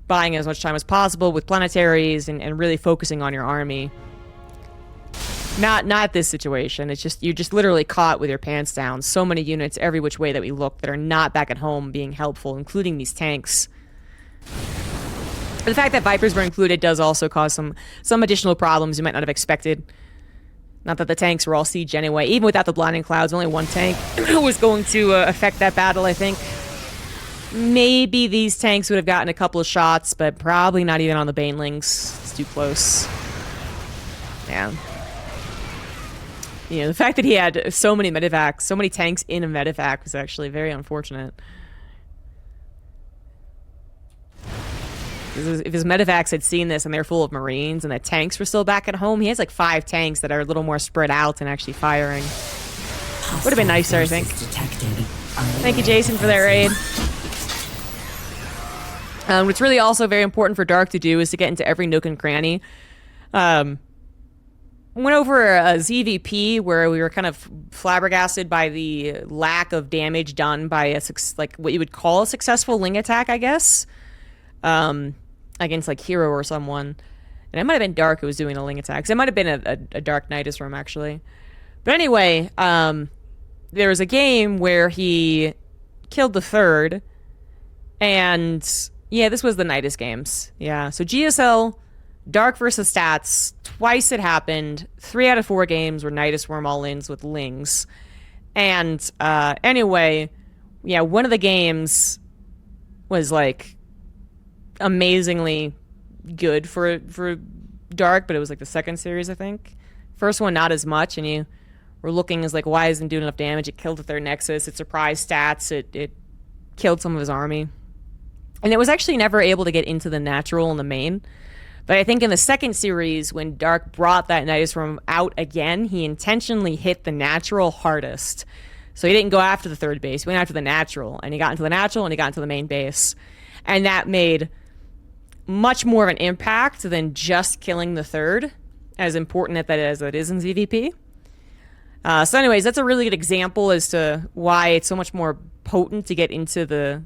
buying as much time as possible with planetaries, and really focusing on your army. Not this situation. It's just you're just literally caught with your pants down. So many units every which way that we look that are not back at home being helpful, including these tanks. The fact that Vipers were included does also cause some additional problems you might not have expected. Not that the tanks were all siege anyway. Even without the blinding clouds, only one tank was going to affect that battle, I think. Maybe these tanks would have gotten a couple of shots, but probably not even on the Banelings. It's too close. Yeah. You know, the fact that he had so many medevacs, so many tanks in a medevac was actually very unfortunate. If his medevacs had seen this and they're full of Marines and the tanks were still back at home, he has like 5 tanks that are a little more spread out and actually firing. Would have been nicer, I think. Thank you, Jason, for that raid. What's really also very important for Dark to do is to get into every nook and cranny. Went over a ZVP where we were kind of flabbergasted by the lack of damage done by a like what you would call a successful Ling attack, I guess, against like Hero or someone. And it might have been Dark who was doing the Ling attacks. It might have been a Dark Nidus room actually. But anyway, there was a game where he killed the third, and yeah, this was the Nidus games. Yeah, so GSL. Dark versus stats, twice it happened. 3 out of 4 games were Nidus Worm all-ins with Lings. And anyway, yeah, one of the games was like amazingly good for Dark, but it was like the second series, I think. First one, not as much, and you were looking as like, why isn't it doing enough damage? It killed the third Nexus, it surprised stats, it killed some of his army. And it was actually never able to get into the natural in the main. But I think in the second series, when Dark brought that Nidus Worm out again, he intentionally hit the natural hardest. So he didn't go after the third base, he went after the natural. And he got into the natural and he got into the main base. And that made much more of an impact than just killing the third, as important as it is in ZVP. So anyways, that's a really good example as to why it's so much more potent to get into the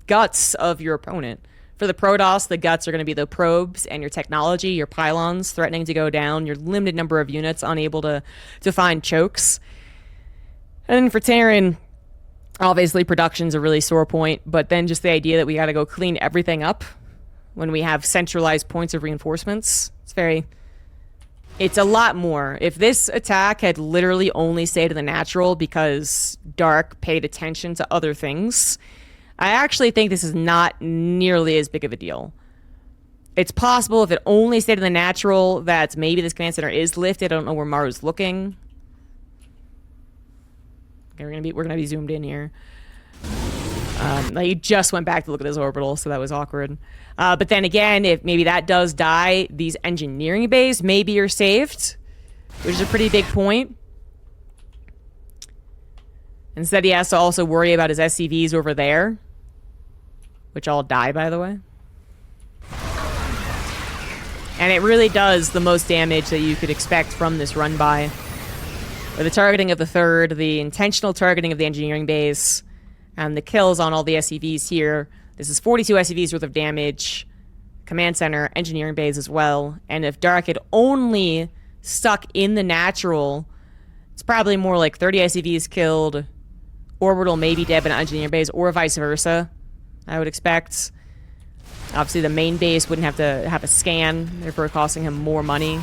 guts of your opponent. For the Protoss, the guts are going to be the probes and your technology, your pylons threatening to go down, your limited number of units unable to find chokes. And then for Terran, obviously production's a really sore point, but then just the idea that we got to go clean everything up when we have centralized points of reinforcements. It's a lot more. If this attack had literally only stayed in the natural because Dark paid attention to other things, I actually think this is not nearly as big of a deal. It's possible if it only stayed in the natural that maybe this command center is lifted. I don't know where Maru's looking. Okay, we're gonna be zoomed in here. He just went back to look at his orbital, so that was awkward. But then again, if maybe that does die, these engineering bays maybe are saved, which is a pretty big point. Instead, he has to also worry about his SCVs over there, which all die, by the way. And it really does the most damage that you could expect from this run-by. With the targeting of the third, the intentional targeting of the engineering base, and the kills on all the SCVs here. This is 42 SCVs worth of damage. Command center, engineering base as well. And if Dark had only stuck in the natural, it's probably more like 30 SCVs killed, orbital maybe dead but not engineering base, or vice versa, I would expect. Obviously, the main base wouldn't have to have a scan, therefore costing him more money.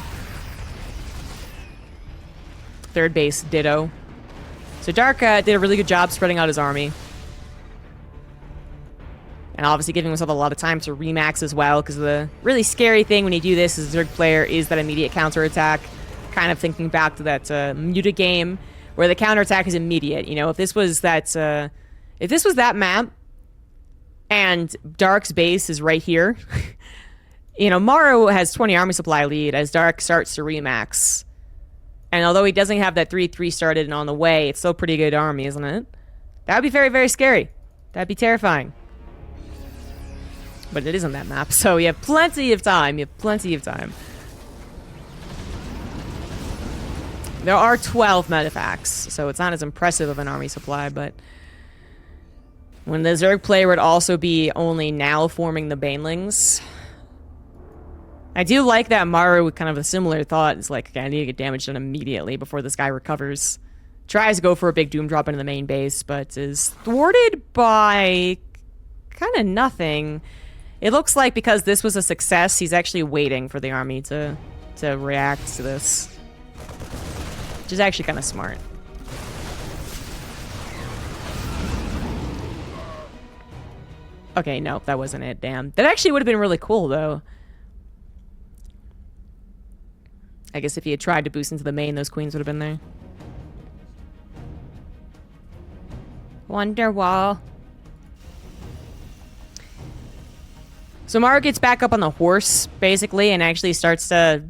Third base, ditto. So Dark did a really good job spreading out his army. And obviously giving himself a lot of time to remax as well, because the really scary thing when you do this as a Zerg player is that immediate counterattack. Kind of thinking back to that Muta game, where the counterattack is immediate. You know, if this was that map, and Dark's base is right here. You know, Maru has 20 army supply lead as Dark starts to remax. And although he doesn't have that 3-3 started and on the way, it's still a pretty good army, isn't it? That would be very, very scary. That'd be terrifying. But it isn't that map, so you have plenty of time. You have plenty of time. There are 12 medifacts, so it's not as impressive of an army supply, but when the Zerg player would also be only now forming the Banelings. I do like that Maru with kind of a similar thought. It's like, okay, I need to get damage done immediately before this guy recovers. Tries to go for a big Doom drop into the main base, but is thwarted by kind of nothing. It looks like because this was a success, he's actually waiting for the army to react to this. Which is actually kind of smart. Okay, no, that wasn't it, damn. That actually would have been really cool, though. I guess if he had tried to boost into the main, those queens would have been there. Wonderwall. So Maru gets back up on the horse, basically, and actually starts to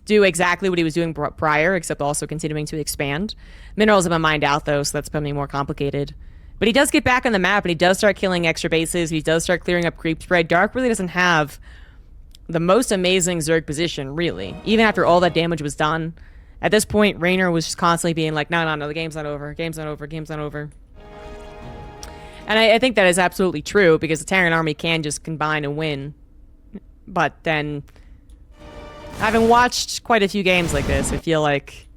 do exactly what he was doing prior, except also continuing to expand. Minerals have been mined out, though, so that's becoming more complicated. But he does get back on the map, and he does start killing extra bases. He does start clearing up creep spread. Dark really doesn't have the most amazing Zerg position, really. Even after all that damage was done. At this point, Raynor was just constantly being like, no, the game's not over. Game's not over. Game's not over. And I think that is absolutely true, because the Terran army can just combine and win. But then, having watched quite a few games like this, I feel like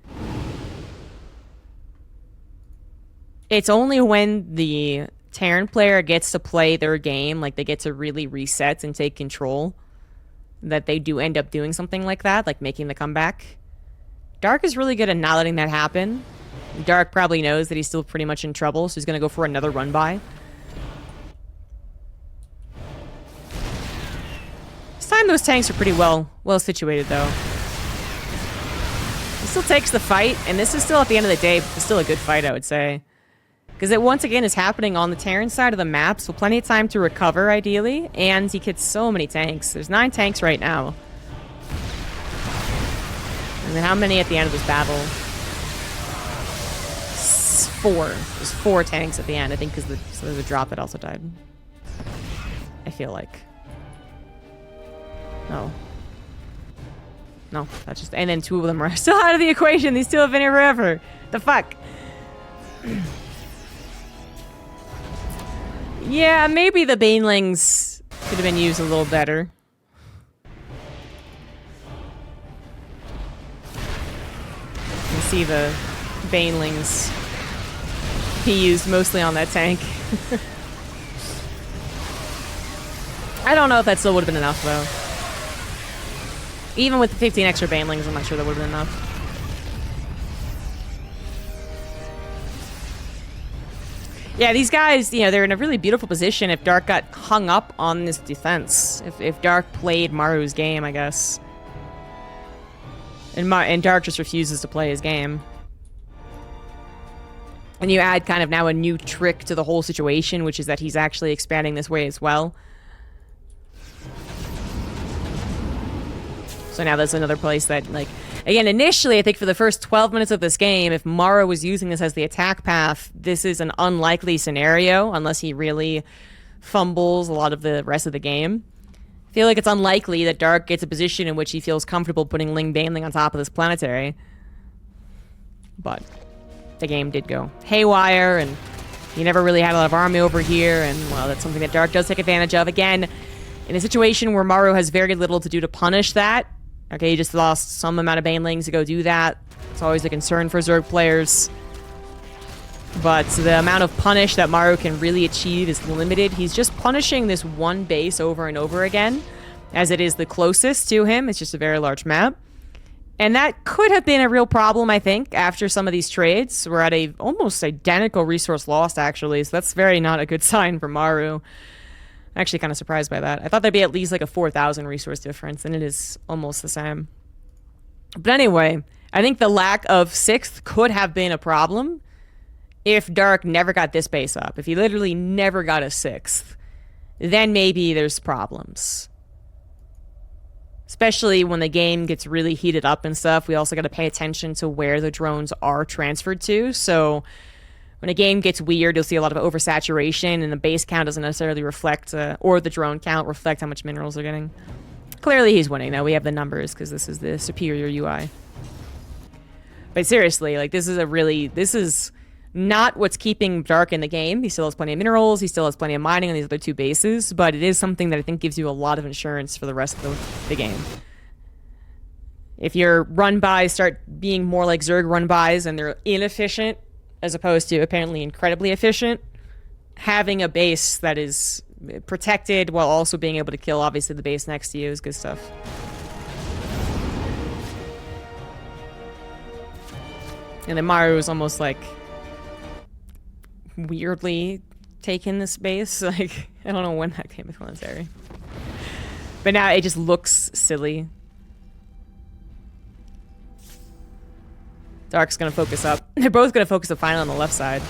it's only when the Terran player gets to play their game, like they get to really reset and take control, that they do end up doing something like that, like making the comeback. Dark is really good at not letting that happen. Dark probably knows that he's still pretty much in trouble, so he's going to go for another run-by. This time those tanks are pretty well situated, though. He still takes the fight, and this is still, at the end of the day, still a good fight, I would say. Because it, once again, is happening on the Terran side of the map, so plenty of time to recover, ideally. And he gets so many tanks. There's 9 tanks right now. And then how many at the end of this battle? 4. There's 4 tanks at the end, I think, because so there's a drop that also died. I feel like. No. No, that's just... And then 2 of them are still out of the equation. These 2 have been here forever. The fuck? Yeah, maybe the Banelings could have been used a little better. You can see the Banelings he used mostly on that tank. I don't know if that still would have been enough, though. Even with the 15 extra Banelings, I'm not sure that would have been enough. Yeah, these guys, you know, they're in a really beautiful position if Dark got hung up on this defense. If Dark played Maru's game, I guess. And Dark just refuses to play his game. And you add kind of now a new trick to the whole situation, which is that he's actually expanding this way as well. So now that's another place that, like... Again, initially, I think for the first 12 minutes of this game, if Maru was using this as the attack path, this is an unlikely scenario, unless he really fumbles a lot of the rest of the game. I feel like it's unlikely that Dark gets a position in which he feels comfortable putting Ling Baneling on top of this planetary. But the game did go haywire, and he never really had a lot of army over here, and, well, that's something that Dark does take advantage of. Again, in a situation where Maru has very little to do to punish that, okay, he just lost some amount of Banelings to go do that. It's always a concern for Zerg players. But the amount of punish that Maru can really achieve is limited. He's just punishing this one base over and over again, as it is the closest to him. It's just a very large map. And that could have been a real problem, I think, after some of these trades. We're at a almost identical resource lost, actually, so that's very not a good sign for Maru. I'm actually kind of surprised by that. I thought there'd be at least like a 4,000 resource difference, and it is almost the same. But anyway, I think the lack of 6th could have been a problem if Dark never got this base up. If he literally never got a 6th, then maybe there's problems. Especially when the game gets really heated up and stuff, we also got to pay attention to where the drones are transferred to. So when a game gets weird, you'll see a lot of oversaturation, and the base count doesn't necessarily reflect, or the drone count reflect how much minerals they're getting. Clearly he's winning, though. We have the numbers, because this is the superior UI. But seriously, like, this is not what's keeping Dark in the game. He still has plenty of minerals, he still has plenty of mining on these other two bases, but it is something that I think gives you a lot of insurance for the rest of the game. If your run-bys start being more like Zerg run-bys and they're inefficient, as opposed to apparently incredibly efficient, having a base that is protected while also being able to kill, obviously, the base next to you is good stuff. And then Maru is almost like weirdly taking this base. Like, I don't know when that came with planetary. But now it just looks silly. Dark's gonna focus up. They're both gonna focus the final on the left side.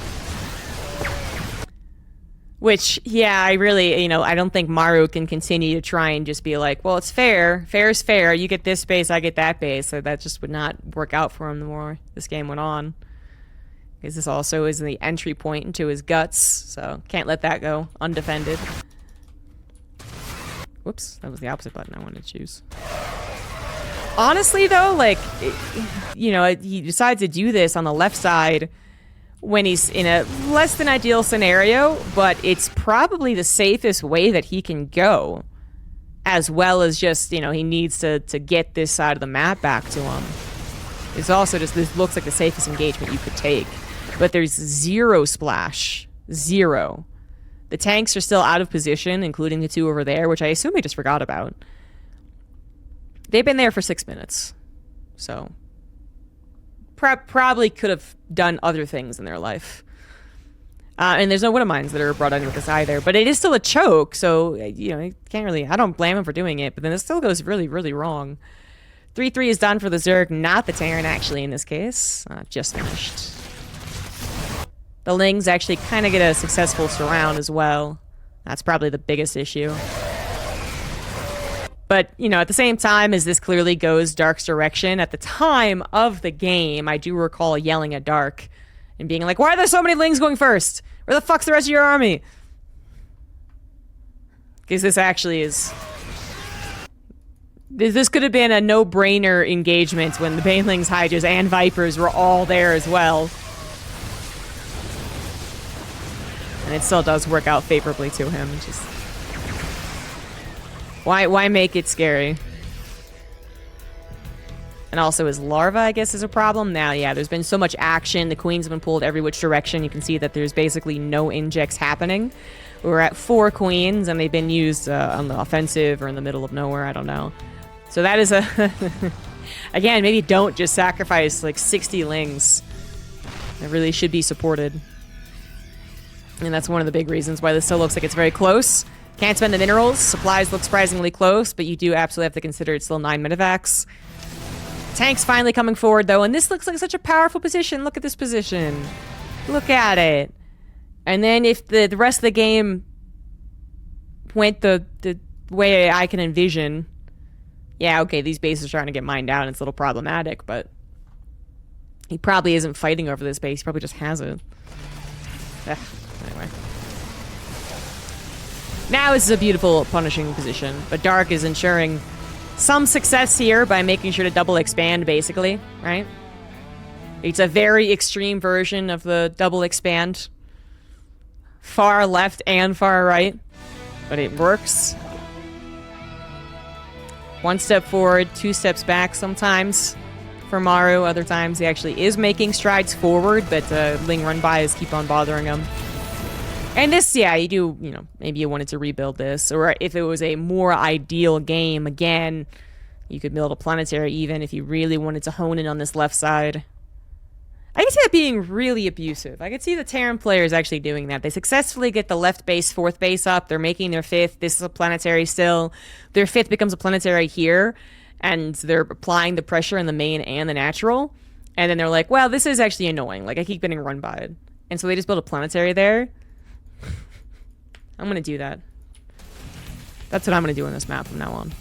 Which, yeah, I really, you know, I don't think Maru can continue to try and just be like, well, it's fair. Fair is fair. You get this base, I get that base. So that just would not work out for him the more this game went on. Because this also is the entry point into his guts. So can't let that go undefended. Whoops, that was the opposite button I wanted to choose. Honestly, though, like, you know, he decides to do this on the left side when he's in a less than ideal scenario, but it's probably the safest way that he can go, as well as just, you know, he needs to get this side of the map back to him. It's also just, this looks like the safest engagement you could take, but there's zero splash. Zero. The tanks are still out of position, including the two over there, which I assume they just forgot about. They've been there for 6 minutes, so probably could have done other things in their life. And there's no widow mines that are brought in with this either, but it is still a choke, so, you know, you can't really, I don't blame him for doing it, but then it still goes really, really wrong. 3-3 is done for the Zerg, not the Terran, actually, in this case. Just finished. The Lings actually kind of get a successful surround as well. That's probably the biggest issue. But, you know, at the same time as this clearly goes Dark's direction, at the time of the game, I do recall yelling at Dark and being like, why are there so many Lings going first? Where the fuck's the rest of your army? Because this actually is... This could have been a no-brainer engagement when the Banelings, Hydras, and Vipers were all there as well. And it still does work out favorably to him. Just... Why make it scary? And also his larva, I guess, is a problem. Now, yeah, there's been so much action. The queens have been pulled every which direction. You can see that there's basically no injects happening. We're at 4 queens, and they've been used on the offensive or in the middle of nowhere. I don't know. So that is a... Again, maybe don't just sacrifice, like, 60 Lings. It really should be supported. And that's one of the big reasons why this still looks like it's very close. Can't spend the minerals. Supplies look surprisingly close, but you do absolutely have to consider it's still 9 medevacs. Tanks finally coming forward, though, and this looks like such a powerful position. Look at this position. Look at it. And then if the rest of the game went the way I can envision... Yeah, okay, these bases are trying to get mined out, and it's a little problematic, but... He probably isn't fighting over this base. He probably just has it. Ugh, anyway. Now this is a beautiful punishing position, but Dark is ensuring some success here by making sure to double expand, basically, right? It's a very extreme version of the double expand. Far left and far right, but it works. 1 step forward, 2 steps back sometimes for Maru. Other times he actually is making strides forward, but Ling run-bys keep on bothering him. And this, yeah, you do, you know, maybe you wanted to rebuild this, or if it was a more ideal game, again, you could build a planetary even if you really wanted to hone in on this left side. I can see that being really abusive. I could see the Terran players actually doing that. They successfully get the left base, 4th base up, they're making their 5th, this is a planetary still, their 5th becomes a planetary here, and they're applying the pressure in the main and the natural, and then they're like, well, this is actually annoying, like, I keep getting run by it. And so they just build a planetary there. I'm gonna do that. That's what I'm gonna do on this map from now on.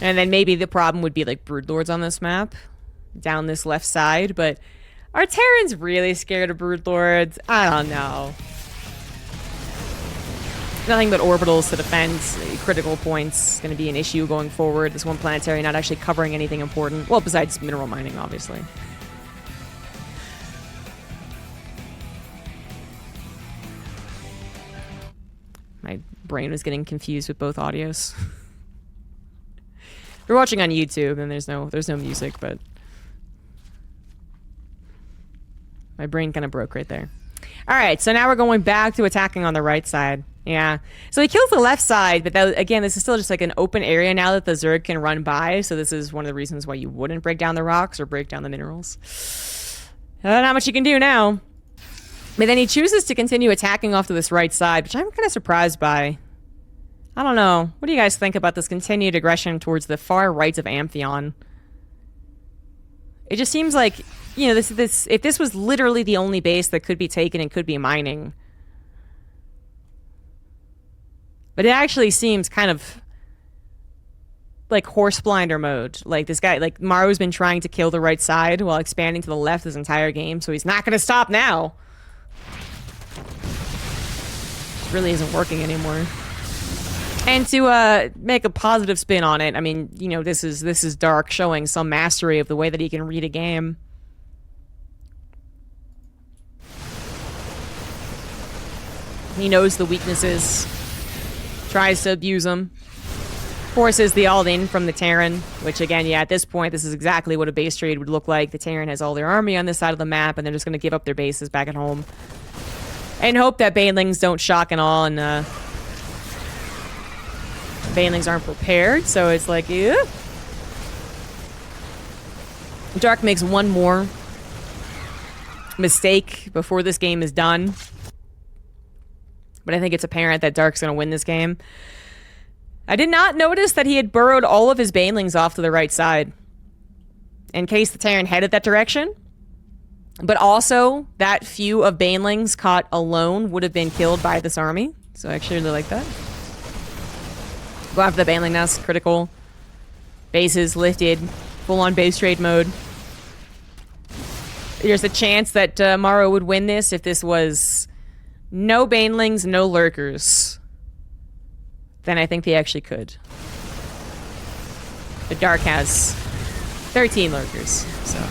And then maybe the problem would be like Broodlords on this map, down this left side, but are Terrans really scared of Broodlords? I don't know. Nothing but orbitals to defend. Critical points going to be an issue going forward. This one planetary not actually covering anything important. Well, besides mineral mining, obviously. My brain was getting confused with both audios. If you're watching on YouTube, then there's no music, but my brain kind of broke right there. All right, so now we're going back to attacking on the right side. Yeah. So he kills the left side, but that, again, this is still just like an open area now that the Zerg can run by. So this is one of the reasons why you wouldn't break down the rocks or break down the minerals. Not much you can do now. But then he chooses to continue attacking off to this right side, which I'm kind of surprised by. I don't know. What do you guys think about this continued aggression towards the far right of Amphion? It just seems like, you know, this if this was literally the only base that could be taken and could be mining. But it actually seems kind of like horse blinder mode. Like this guy, like Maru's been trying to kill the right side while expanding to the left this entire game, so he's not going to stop now. It really isn't working anymore. And to make a positive spin on it, I mean, you know, this is Dark showing some mastery of the way that he can read a game. He knows the weaknesses, tries to abuse them, forces the Aldin from the Terran, which again, yeah, at this point, this is exactly what a base trade would look like. The Terran has all their army on this side of the map, and they're just going to give up their bases back at home. And hope that Banelings don't shock and awe, and Banelings aren't prepared, so it's like, yeah. Dark makes one more mistake before this game is done. But I think it's apparent that Dark's going to win this game. I did not notice that he had burrowed all of his Banelings off to the right side, in case the Terran headed that direction. But also, that few of Banelings caught alone would have been killed by this army. So I actually really like that. Go after the Baneling nest, critical. Bases lifted, full-on base trade mode. There's a chance that Maru would win this if this was no Banelings, no Lurkers. Then I think they actually could. The Dark has 13 Lurkers, so.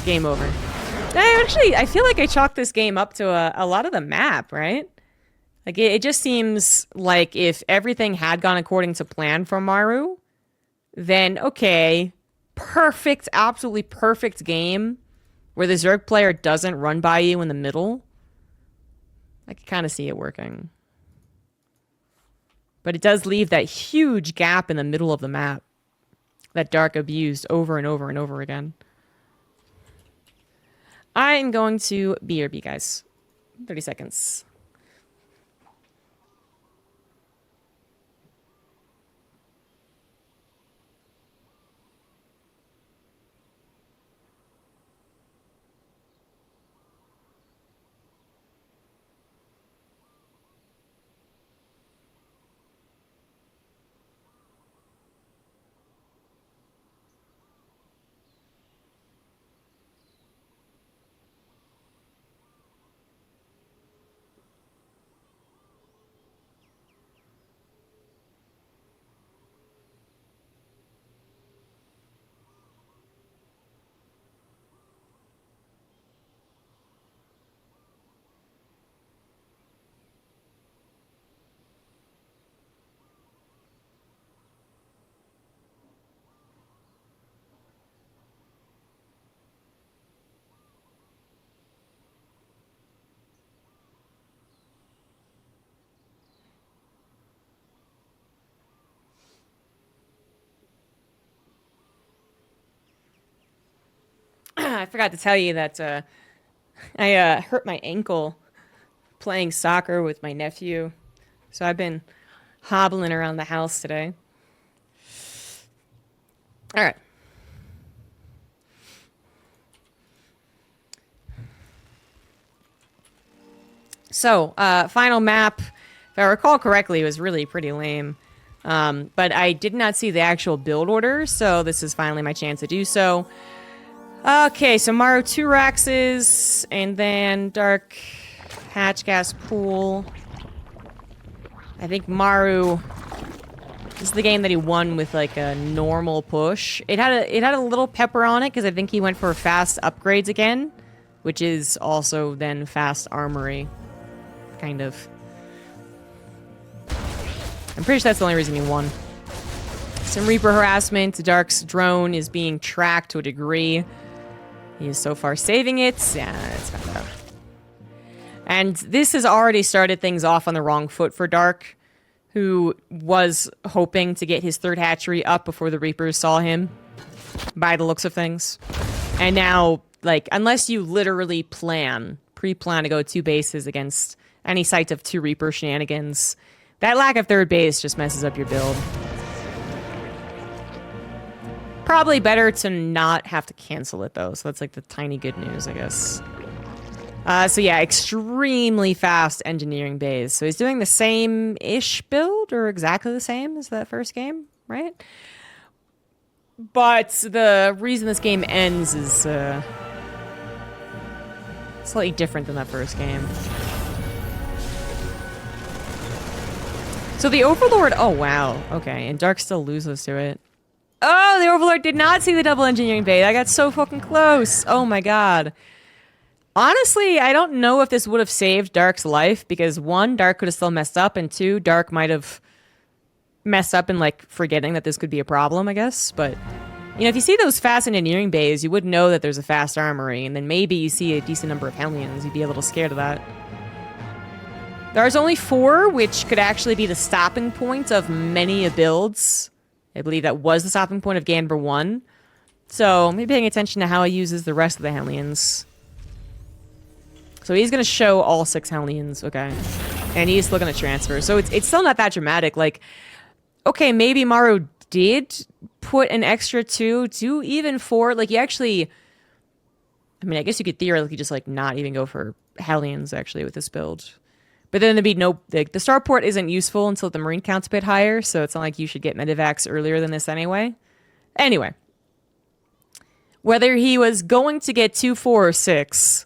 Game over. I feel like I chalked this game up to a lot of the map, right? Like, it just seems like if everything had gone according to plan for Maru, then, okay, perfect, absolutely perfect game where the Zerg player doesn't run by you in the middle. I can kind of see it working. But it does leave that huge gap in the middle of the map that Dark abused over and over and over again. I'm going to BRB, guys. 30 seconds. I forgot to tell you that I hurt my ankle playing soccer with my nephew. So I've been hobbling around the house today. All right. So, final map If I recall correctly, it was really pretty lame. But I did not see the actual build order, so this is finally my chance to do so. Okay, so Maru 2 Raxes, and then Dark Hatch Gas Pool. I think Maru... This is the game that he won with like a normal push. It had a little pepper on it because I think he went for fast upgrades again, which is also then fast armory, kind of. I'm pretty sure that's the only reason he won. Some Reaper harassment. Dark's drone is being tracked to a degree. He is so far saving it. Yeah, it's kind of. And this has already started things off on the wrong foot for Dark, who was hoping to get his 3rd hatchery up before the Reapers saw him, by the looks of things. And now, like, unless you literally pre-plan to go 2 bases against any sites of 2 Reaper shenanigans, that lack of 3rd base just messes up your build. Probably better to not have to cancel it, though, so that's like the tiny good news, I guess. So yeah, extremely fast engineering bays. So he's doing the same-ish build, or exactly the same as that first game, right? But the reason this game ends is slightly different than that first game. So the Overlord... Oh, wow. Okay, and Dark still loses to it. Oh, the Overlord did not see the double engineering bay. I got so fucking close. Oh my god. Honestly, I don't know if this would have saved Dark's life, because 1, Dark could have still messed up, and 2, Dark might have messed up in, like, forgetting that this could be a problem, I guess. But, you know, if you see those fast engineering bays, you would know that there's a fast armory, and then maybe you see a decent number of Hellions. You'd be a little scared of that. There's only 4, which could actually be the stopping point of many builds. I believe that was the stopping point of Ganber 1. So, maybe paying attention to how he uses the rest of the Hellions. So he's going to show all 6 Hellions, okay. And he's still going to transfer. So it's still not that dramatic. Like, okay, maybe Maru did put an extra 2 to even 4. Like, you actually... I mean, I guess you could theoretically just, like, not even go for Hellions, actually, with this build. But then there'd be no... Like, the starport isn't useful until the Marine count's a bit higher, so it's not like you should get Medivacs earlier than this anyway. Anyway. Whether he was going to get 2, 4, or 6...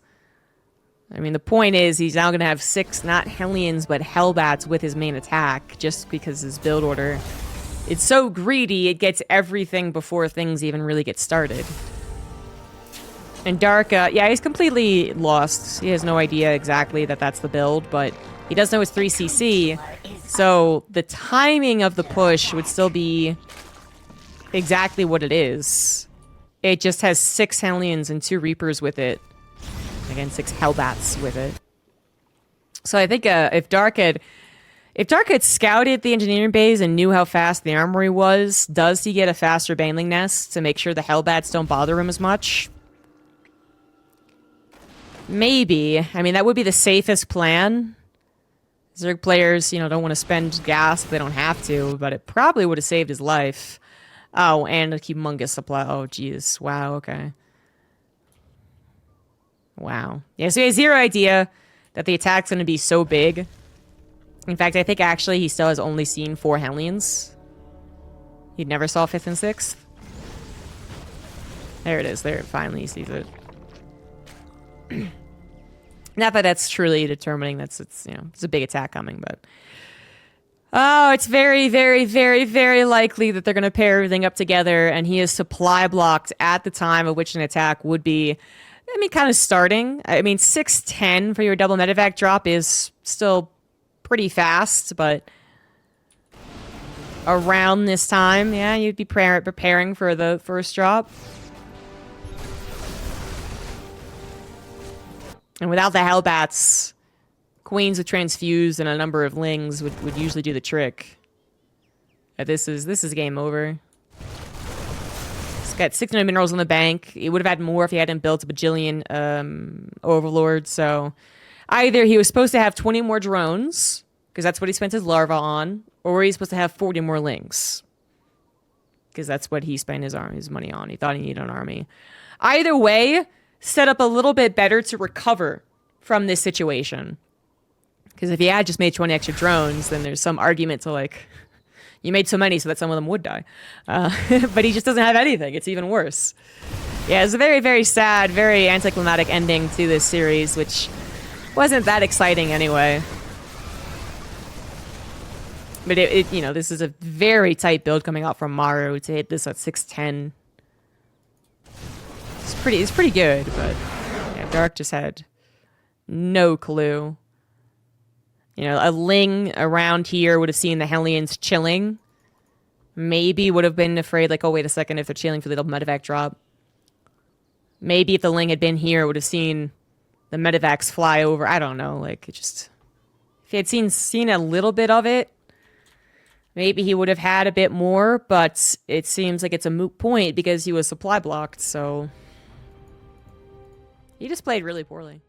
I mean, the point is he's now going to have 6, not Hellions, but Hellbats with his main attack, just because his build order... It's so greedy, it gets everything before things even really get started. And Dark, yeah, he's completely lost. He has no idea exactly that that's the build, but he does know it's 3cc, so the timing of the push would still be exactly what it is. It just has 6 Hellions and 2 Reapers with it. Again, 6 Hellbats with it. So I think if Dark had scouted the engineering bays and knew how fast the armory was, does he get a faster Baneling Nest to make sure the Hellbats don't bother him as much? Maybe. I mean, that would be the safest plan. Zerg players, you know, don't want to spend gas if they don't have to, but it probably would have saved his life. Oh, and a humongous supply. Oh, jeez. Wow, okay. Wow. Yeah, so he has 0 idea that the attack's going to be so big. In fact, I think actually he still has only seen 4 Hellions. He never saw 5th and 6th. There it is. There, finally he sees it. Not that that's truly determining that's, you know, it's a big attack coming, but... Oh, it's very, very, very, very likely that they're going to pair everything up together, and he is supply blocked at the time of which an attack would be... I mean, kind of starting. I mean, 610 for your double medevac drop is still pretty fast, but around this time, yeah, you'd be preparing for the first drop. And without the Hellbats, Queens with Transfused and a number of Lings would usually do the trick. This is game over. Got 600 minerals in the bank. He would have had more if he hadn't built a bajillion overlords. So either he was supposed to have 20 more drones, because that's what he spent his larva on, or he's supposed to have 40 more lings, because that's what he spent his money on. He thought he needed an army. Either way, set up a little bit better to recover from this situation. Because if he had just made 20 extra drones, then there's some argument to like, you made so many so that some of them would die. But he just doesn't have anything. It's even worse. Yeah, it's a very, very sad, very anticlimactic ending to this series, which wasn't that exciting anyway. But you know, this is a very tight build coming out from Maru to hit this at 610. It's pretty good, but yeah, Dark just had no clue. You know, a Ling around here would have seen the Hellions chilling. Maybe would have been afraid, like, oh, wait a second, if they're chilling for the double medevac drop. Maybe if the Ling had been here, would have seen the medevacs fly over. I don't know, like, it just... If he had seen a little bit of it, maybe he would have had a bit more, but it seems like it's a moot point because he was supply blocked, so... He just played really poorly.